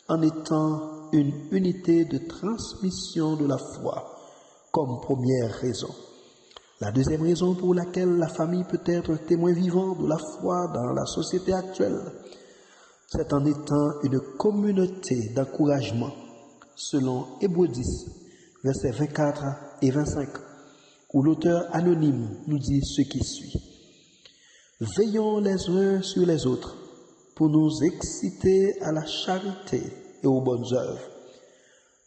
en étant une unité de transmission de la foi comme première raison. La deuxième raison pour laquelle la famille peut être un témoin vivant de la foi dans la société actuelle, c'est en étant une communauté d'encouragement, selon Hébreux 10, versets 24 et 25, où l'auteur anonyme nous dit ce qui suit. Veillons les uns sur les autres pour nous exciter à la charité et aux bonnes œuvres.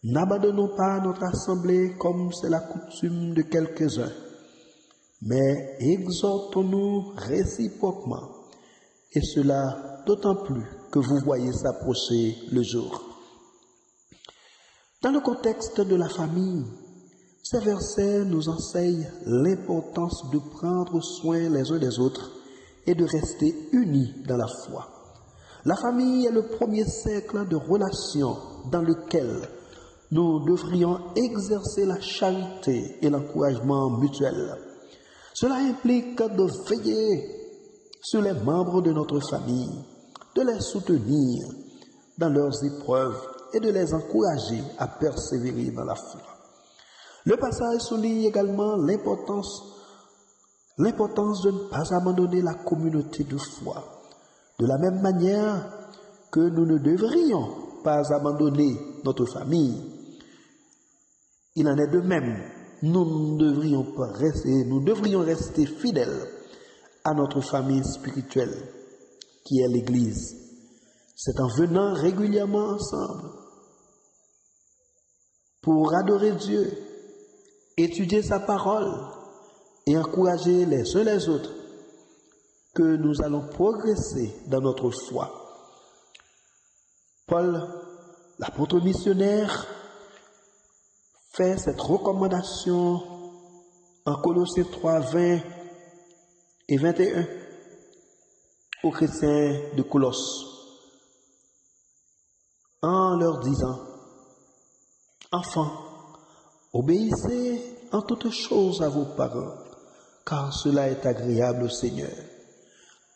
N'abandonnons pas notre assemblée comme c'est la coutume de quelques-uns, mais exhortons-nous réciproquement, et cela d'autant plus que vous voyez s'approcher le jour. Dans le contexte de la famille, ces versets nous enseignent l'importance de prendre soin les uns des autres et de rester unis dans la foi. La famille est le premier cercle de relations dans lequel nous devrions exercer la charité et l'encouragement mutuel. Cela implique de veiller sur les membres de notre famille, de les soutenir dans leurs épreuves et de les encourager à persévérer dans la foi. Le passage souligne également l'importance de ne pas abandonner la communauté de foi. De la même manière que nous ne devrions pas abandonner notre famille, il en est de même. Nous devrions rester fidèles à notre famille spirituelle, qui est l'Église. C'est en venant régulièrement ensemble pour adorer Dieu, étudier sa parole et encourager les uns les autres que nous allons progresser dans notre foi. Paul, l'apôtre missionnaire, fait cette recommandation en Colossiens 3, 20 et 21 aux chrétiens de Colosse, en leur disant: Enfants, obéissez en toutes choses à vos parents, car cela est agréable au Seigneur.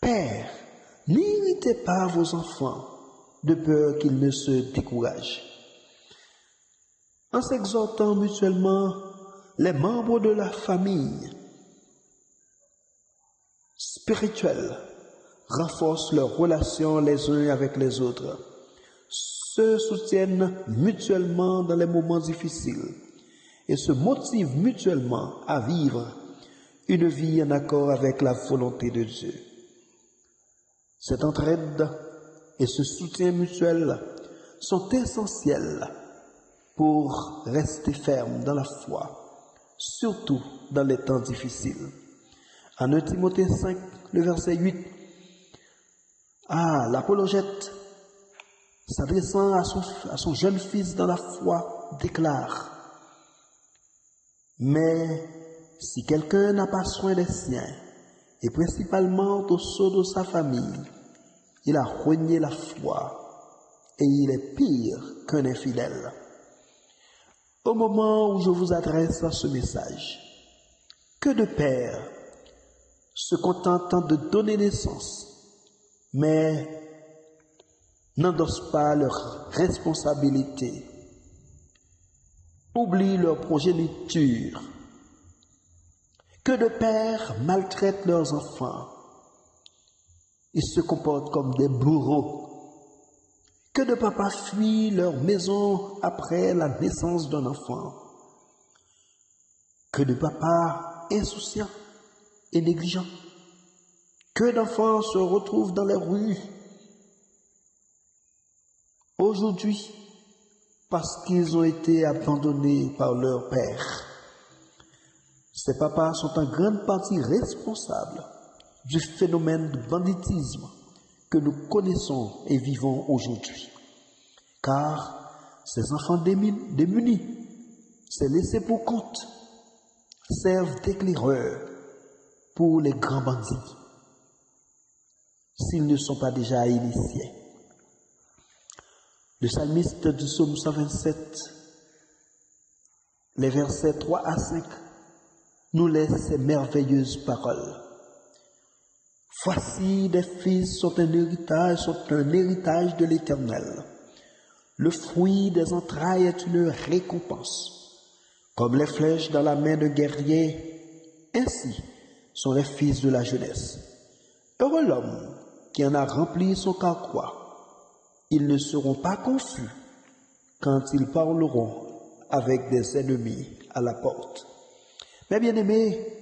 Pères, n'irritez pas vos enfants, de peur qu'ils ne se découragent. En s'exhortant mutuellement, les membres de la famille spirituelle renforcent leurs relations les uns avec les autres, se soutiennent mutuellement dans les moments difficiles et se motivent mutuellement à vivre une vie en accord avec la volonté de Dieu. Cette entraide et ce soutien mutuel sont essentiels pour rester ferme dans la foi, surtout dans les temps difficiles. En 1 Timothée 5, le verset 8, l'apologète, s'adressant à son jeune fils dans la foi, déclare: Mais si quelqu'un n'a pas soin des siens, et principalement au sein de sa famille, il a renié la foi, et il est pire qu'un infidèle. Au moment où je vous adresse ce message, que de pères se contentent de donner naissance, mais n'endossent pas leurs responsabilités, oublient leur progéniture. Que de pères maltraitent leurs enfants, ils se comportent comme des bourreaux. Que de papas fuient leur maison après la naissance d'un enfant. Que de papas insouciants et négligents. Que d'enfants se retrouvent dans les rues aujourd'hui parce qu'ils ont été abandonnés par leur père. Ces papas sont en grande partie responsables du phénomène de banditisme que nous connaissons et vivons aujourd'hui. Car ces enfants démunis, ces laissés pour compte, servent d'éclaireurs pour les grands bandits, s'ils ne sont pas déjà initiés. Le psalmiste du psaume 127, les versets 3 à 5, nous laisse ces merveilleuses paroles. Voici, des fils sont un héritage de l'Éternel. Le fruit des entrailles est une récompense. Comme les flèches dans la main de guerrier, ainsi sont les fils de la jeunesse. Heureux l'homme qui en a rempli son carquois. Ils ne seront pas confus quand ils parleront avec des ennemis à la porte. Mes bien-aimés,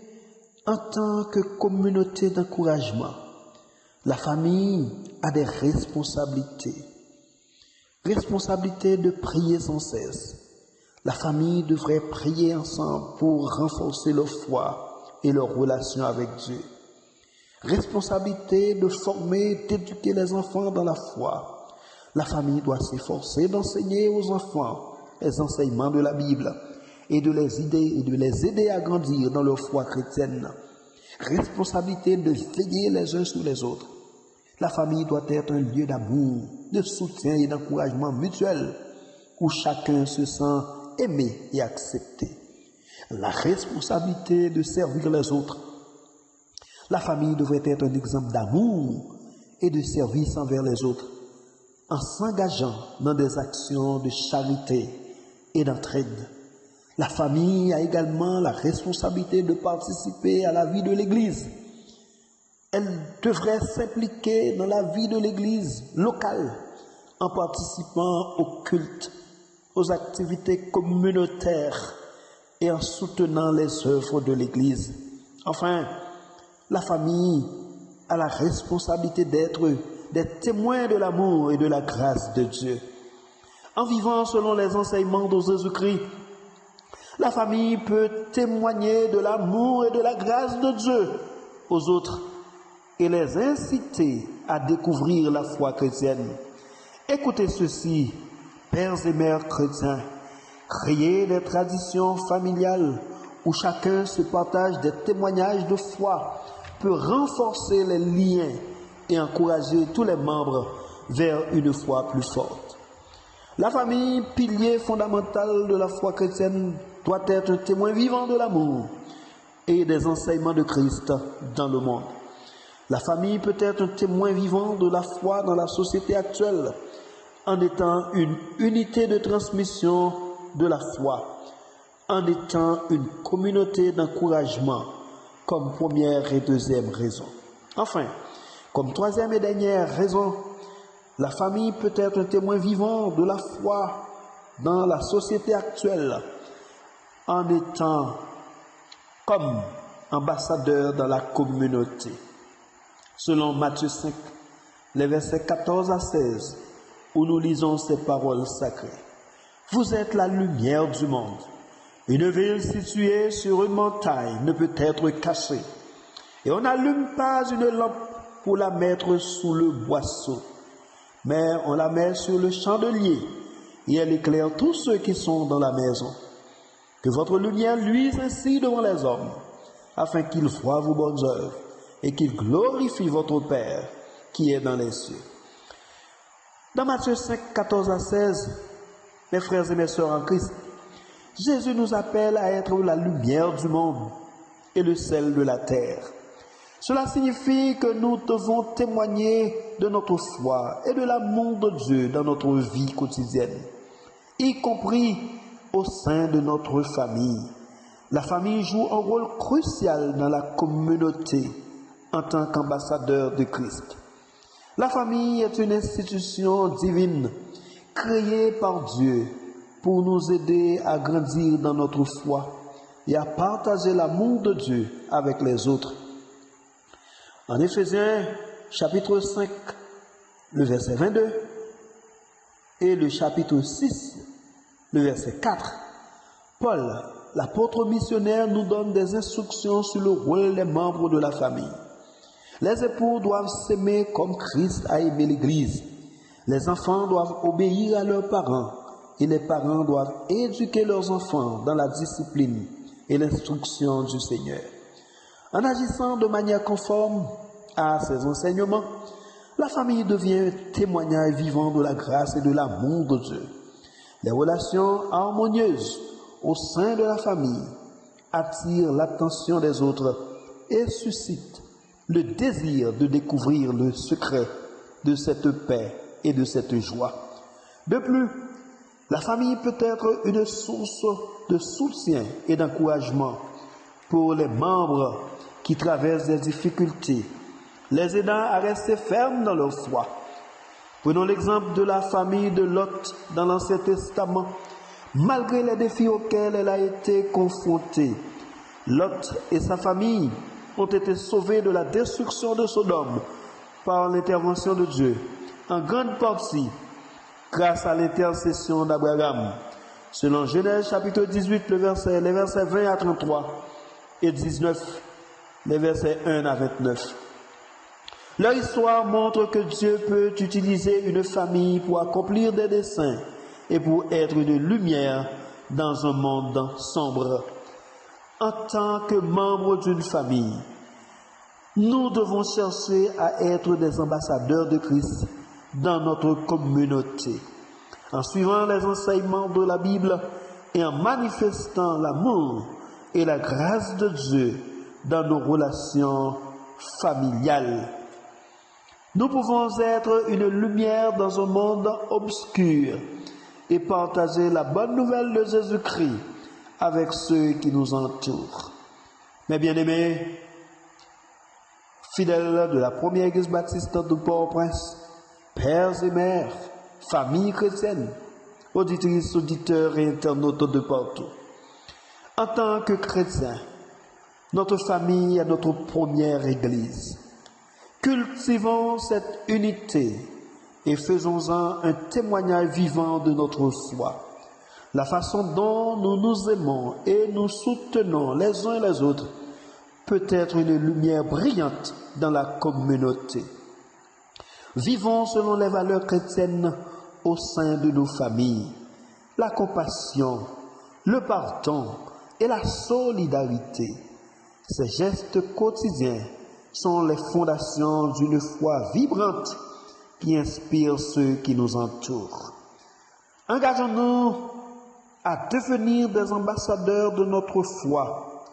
en tant que communauté d'encouragement, la famille a des responsabilités. Responsabilité de prier sans cesse. La famille devrait prier ensemble pour renforcer leur foi et leur relation avec Dieu. Responsabilité de former et d'éduquer les enfants dans la foi. La famille doit s'efforcer d'enseigner aux enfants les enseignements de la Bible et de les aider à grandir dans leur foi chrétienne. Responsabilité de veiller les uns sur les autres. La famille doit être un lieu d'amour, de soutien et d'encouragement mutuel où chacun se sent aimé et accepté. La responsabilité de servir les autres. La famille devrait être un exemple d'amour et de service envers les autres, en s'engageant dans des actions de charité et d'entraide. La famille a également la responsabilité de participer à la vie de l'Église. Elle devrait s'impliquer dans la vie de l'Église locale en participant au culte, aux activités communautaires et en soutenant les œuvres de l'Église. Enfin, la famille a la responsabilité d'être des témoins de l'amour et de la grâce de Dieu. En vivant selon les enseignements de Jésus-Christ, la famille peut témoigner de l'amour et de la grâce de Dieu aux autres et les inciter à découvrir la foi chrétienne. Écoutez ceci, pères et mères chrétiens, créez des traditions familiales où chacun se partage des témoignages de foi peut renforcer les liens et encourager tous les membres vers une foi plus forte. La famille, pilier fondamental de la foi chrétienne, doit être un témoin vivant de l'amour et des enseignements de Christ dans le monde. La famille peut être un témoin vivant de la foi dans la société actuelle en étant une unité de transmission de la foi, en étant une communauté d'encouragement comme première et deuxième raison. Enfin, comme troisième et dernière raison, la famille peut être un témoin vivant de la foi dans la société actuelle en étant comme ambassadeur dans la communauté. Selon Matthieu 5, les versets 14 à 16, où nous lisons ces paroles sacrées. Vous êtes la lumière du monde. Une ville située sur une montagne ne peut être cachée. Et on n'allume pas une lampe pour la mettre sous le boisseau, mais on la met sur le chandelier et elle éclaire tous ceux qui sont dans la maison. Que votre lumière luise ainsi devant les hommes, afin qu'ils voient vos bonnes œuvres et qu'ils glorifient votre Père qui est dans les cieux. Dans Matthieu 5, 14 à 16, mes frères et mes sœurs en Christ, Jésus nous appelle à être la lumière du monde et le sel de la terre. Cela signifie que nous devons témoigner de notre foi et de l'amour de Dieu dans notre vie quotidienne, y compris au sein de notre famille. La famille joue un rôle crucial dans la communauté en tant qu'ambassadeur de Christ. La famille est une institution divine créée par Dieu pour nous aider à grandir dans notre foi et à partager l'amour de Dieu avec les autres. En Éphésiens, chapitre 5, le verset 22, et le chapitre 6, le verset 4, Paul, l'apôtre missionnaire, nous donne des instructions sur le rôle des membres de la famille. Les époux doivent s'aimer comme Christ a aimé l'Église. Les enfants doivent obéir à leurs parents et les parents doivent éduquer leurs enfants dans la discipline et l'instruction du Seigneur. En agissant de manière conforme à ces enseignements, la famille devient un témoignage vivant de la grâce et de l'amour de Dieu. Les relations harmonieuses au sein de la famille attirent l'attention des autres et suscitent le désir de découvrir le secret de cette paix et de cette joie. De plus, la famille peut être une source de soutien et d'encouragement pour les membres qui traversent des difficultés, les aidant à rester fermes dans leur foi. Prenons l'exemple de la famille de Lot dans l'Ancien Testament. Malgré les défis auxquels elle a été confrontée, Lot et sa famille ont été sauvés de la destruction de Sodome par l'intervention de Dieu, en grande partie grâce à l'intercession d'Abraham. Selon Genèse chapitre 18, les versets 20 à 33 et 19, les versets 1 à 29. Leur histoire montre que Dieu peut utiliser une famille pour accomplir des desseins et pour être une lumière dans un monde sombre. En tant que membres d'une famille, nous devons chercher à être des ambassadeurs de Christ dans notre communauté. en suivant les enseignements de la Bible et en manifestant l'amour et la grâce de Dieu dans nos relations familiales. Nous pouvons être une lumière dans un monde obscur et partager la bonne nouvelle de Jésus-Christ avec ceux qui nous entourent. Mes bien-aimés, fidèles de la première Église baptiste de Port-au-Prince, pères et mères, familles chrétiennes, auditrices, auditeurs et internautes de partout. En tant que chrétiens, notre famille est notre première Église. Cultivons cette unité et faisons-en un témoignage vivant de notre foi. La façon dont nous nous aimons et nous soutenons les uns les autres peut être une lumière brillante dans la communauté. Vivons selon les valeurs chrétiennes au sein de nos familles. La compassion, le pardon et la solidarité. Ces gestes quotidiens sont les fondations d'une foi vibrante qui inspire ceux qui nous entourent. Engageons-nous à devenir des ambassadeurs de notre foi.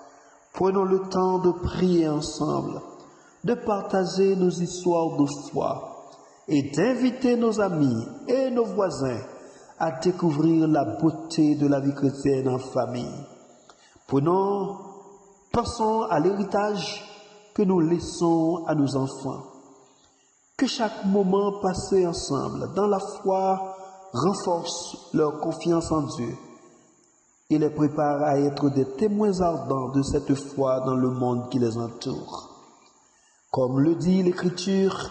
Prenons le temps de prier ensemble, de partager nos histoires de foi et d'inviter nos amis et nos voisins à découvrir la beauté de la vie chrétienne en famille. Pensons à l'héritage que nous laissons à nos enfants. Que chaque moment passé ensemble dans la foi renforce leur confiance en Dieu et les prépare à être des témoins ardents de cette foi dans le monde qui les entoure. Comme le dit l'Écriture,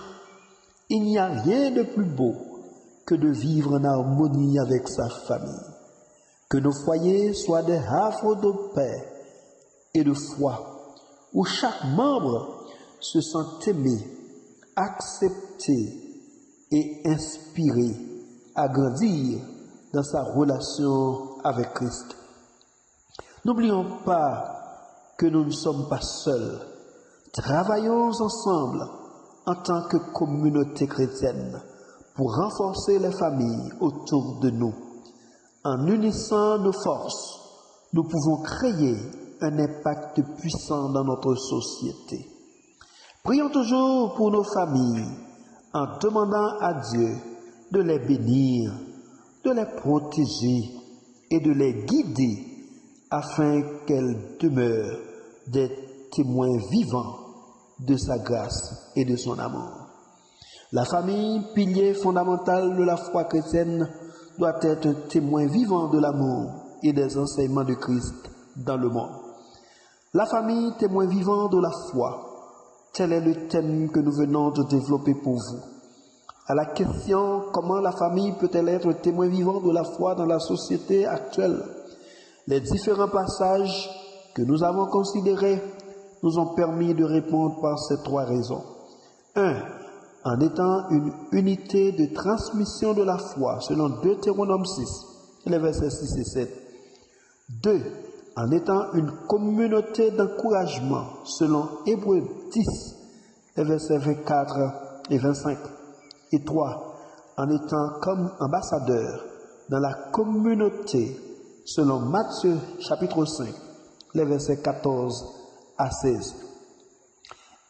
il n'y a rien de plus beau que de vivre en harmonie avec sa famille. Que nos foyers soient des havres de paix et de foi, où chaque membre se sent aimé, accepté et inspiré à grandir dans sa relation avec Christ. N'oublions pas que nous ne sommes pas seuls. Travaillons ensemble en tant que communauté chrétienne pour renforcer les familles autour de nous. En unissant nos forces, nous pouvons créer un impact puissant dans notre société. Prions toujours pour nos familles en demandant à Dieu de les bénir, de les protéger et de les guider afin qu'elles demeurent des témoins vivants de sa grâce et de son amour. La famille, pilier fondamental de la foi chrétienne, doit être un témoin vivant de l'amour et des enseignements de Christ dans le monde. La famille, témoin vivant de la foi, tel est le thème que nous venons de développer pour vous. À la question « Comment la famille peut-elle être un témoin vivant de la foi dans la société actuelle ?» Les différents passages que nous avons considérés nous ont permis de répondre par ces trois raisons. 1. En étant une unité de transmission de la foi, selon Deutéronome 6, les versets 6 et 7. 2. En étant une communauté d'encouragement, selon Hébreux 10, les versets 24 et 25. Et 3. En étant comme ambassadeur dans la communauté, selon Matthieu chapitre 5, les versets 14 à 16.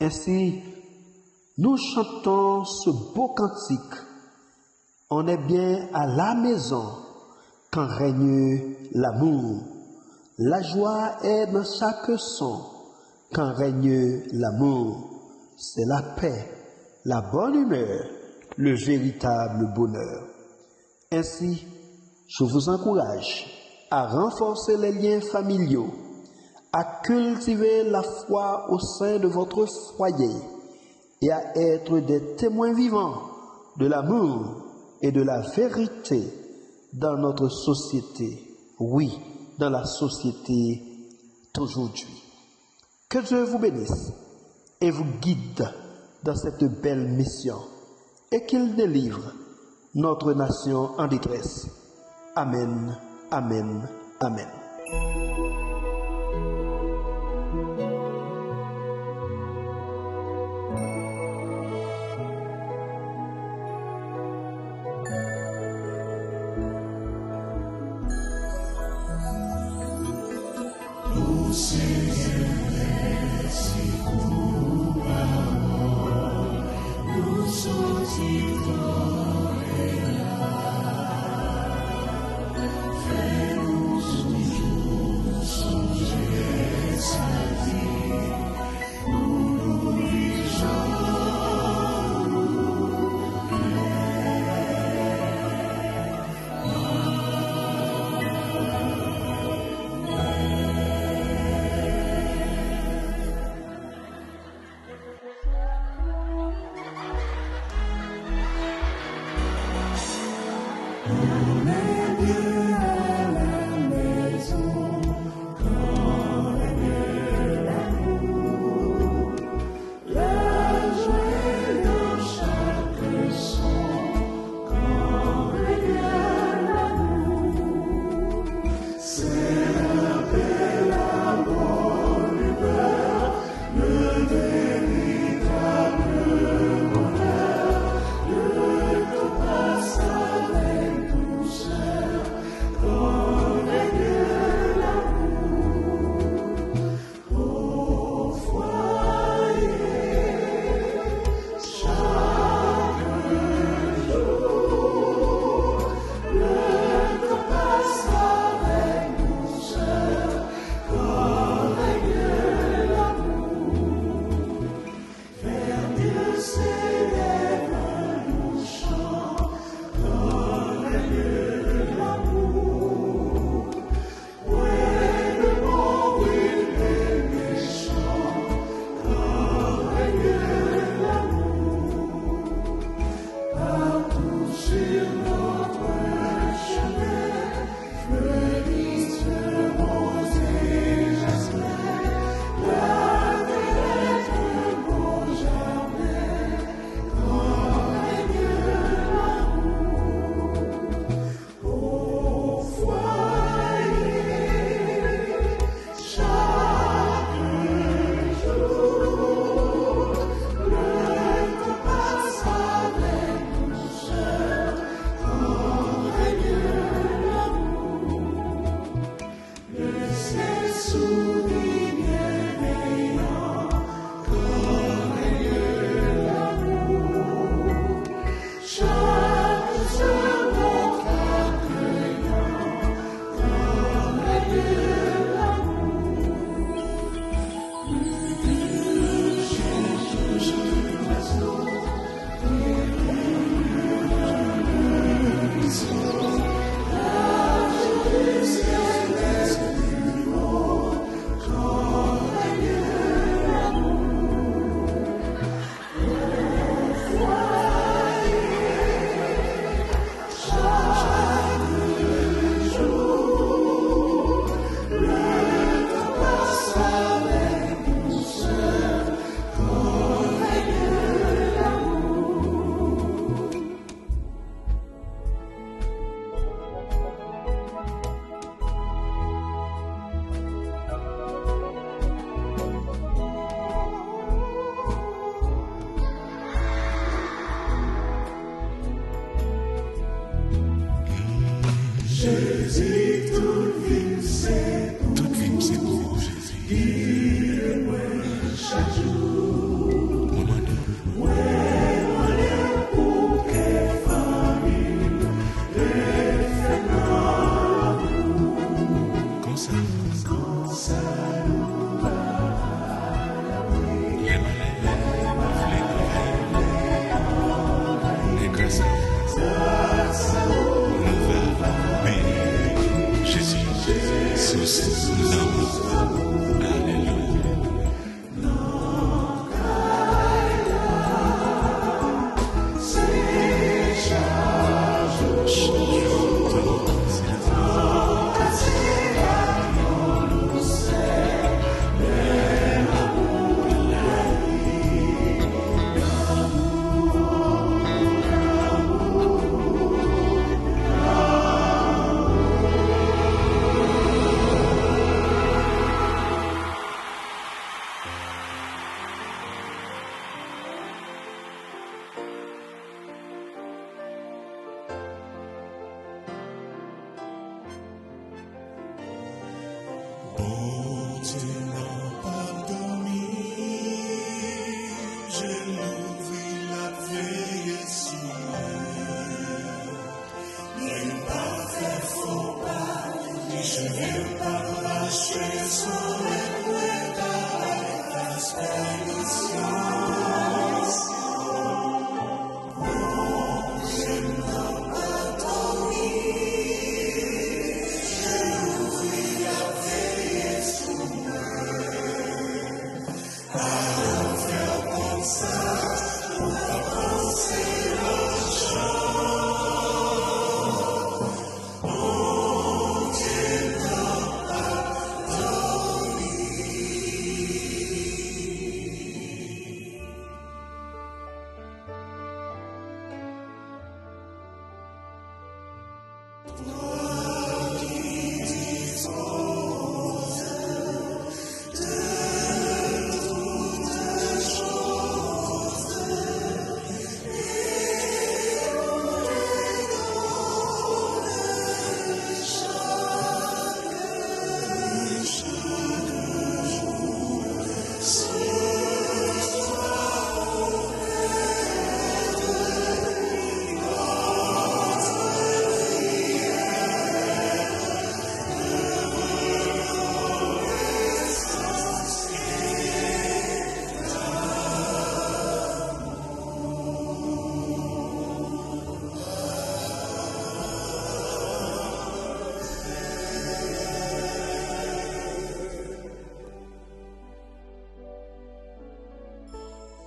Ainsi, nous chantons ce beau cantique. On est bien à la maison quand règne l'amour. La joie est dans chaque son quand règne l'amour. C'est la paix, la bonne humeur, le véritable bonheur. Ainsi, je vous encourage à renforcer les liens familiaux, à cultiver la foi au sein de votre foyer et à être des témoins vivants de l'amour et de la vérité dans notre société. Oui, dans la société d'aujourd'hui. Que Dieu vous bénisse et vous guide dans cette belle mission et qu'il délivre notre nation en détresse. Amen, amen, amen.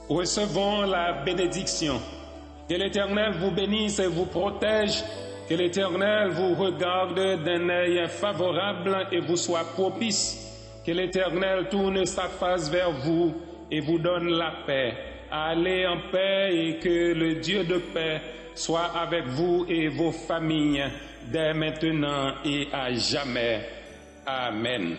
Recevons la bénédiction. Que l'Éternel vous bénisse et vous protège. Que l'Éternel vous regarde d'un œil favorable et vous soit propice. Que l'Éternel tourne sa face vers vous et vous donne la paix. Allez en paix et que le Dieu de paix soit avec vous et vos familles dès maintenant et à jamais. Amen.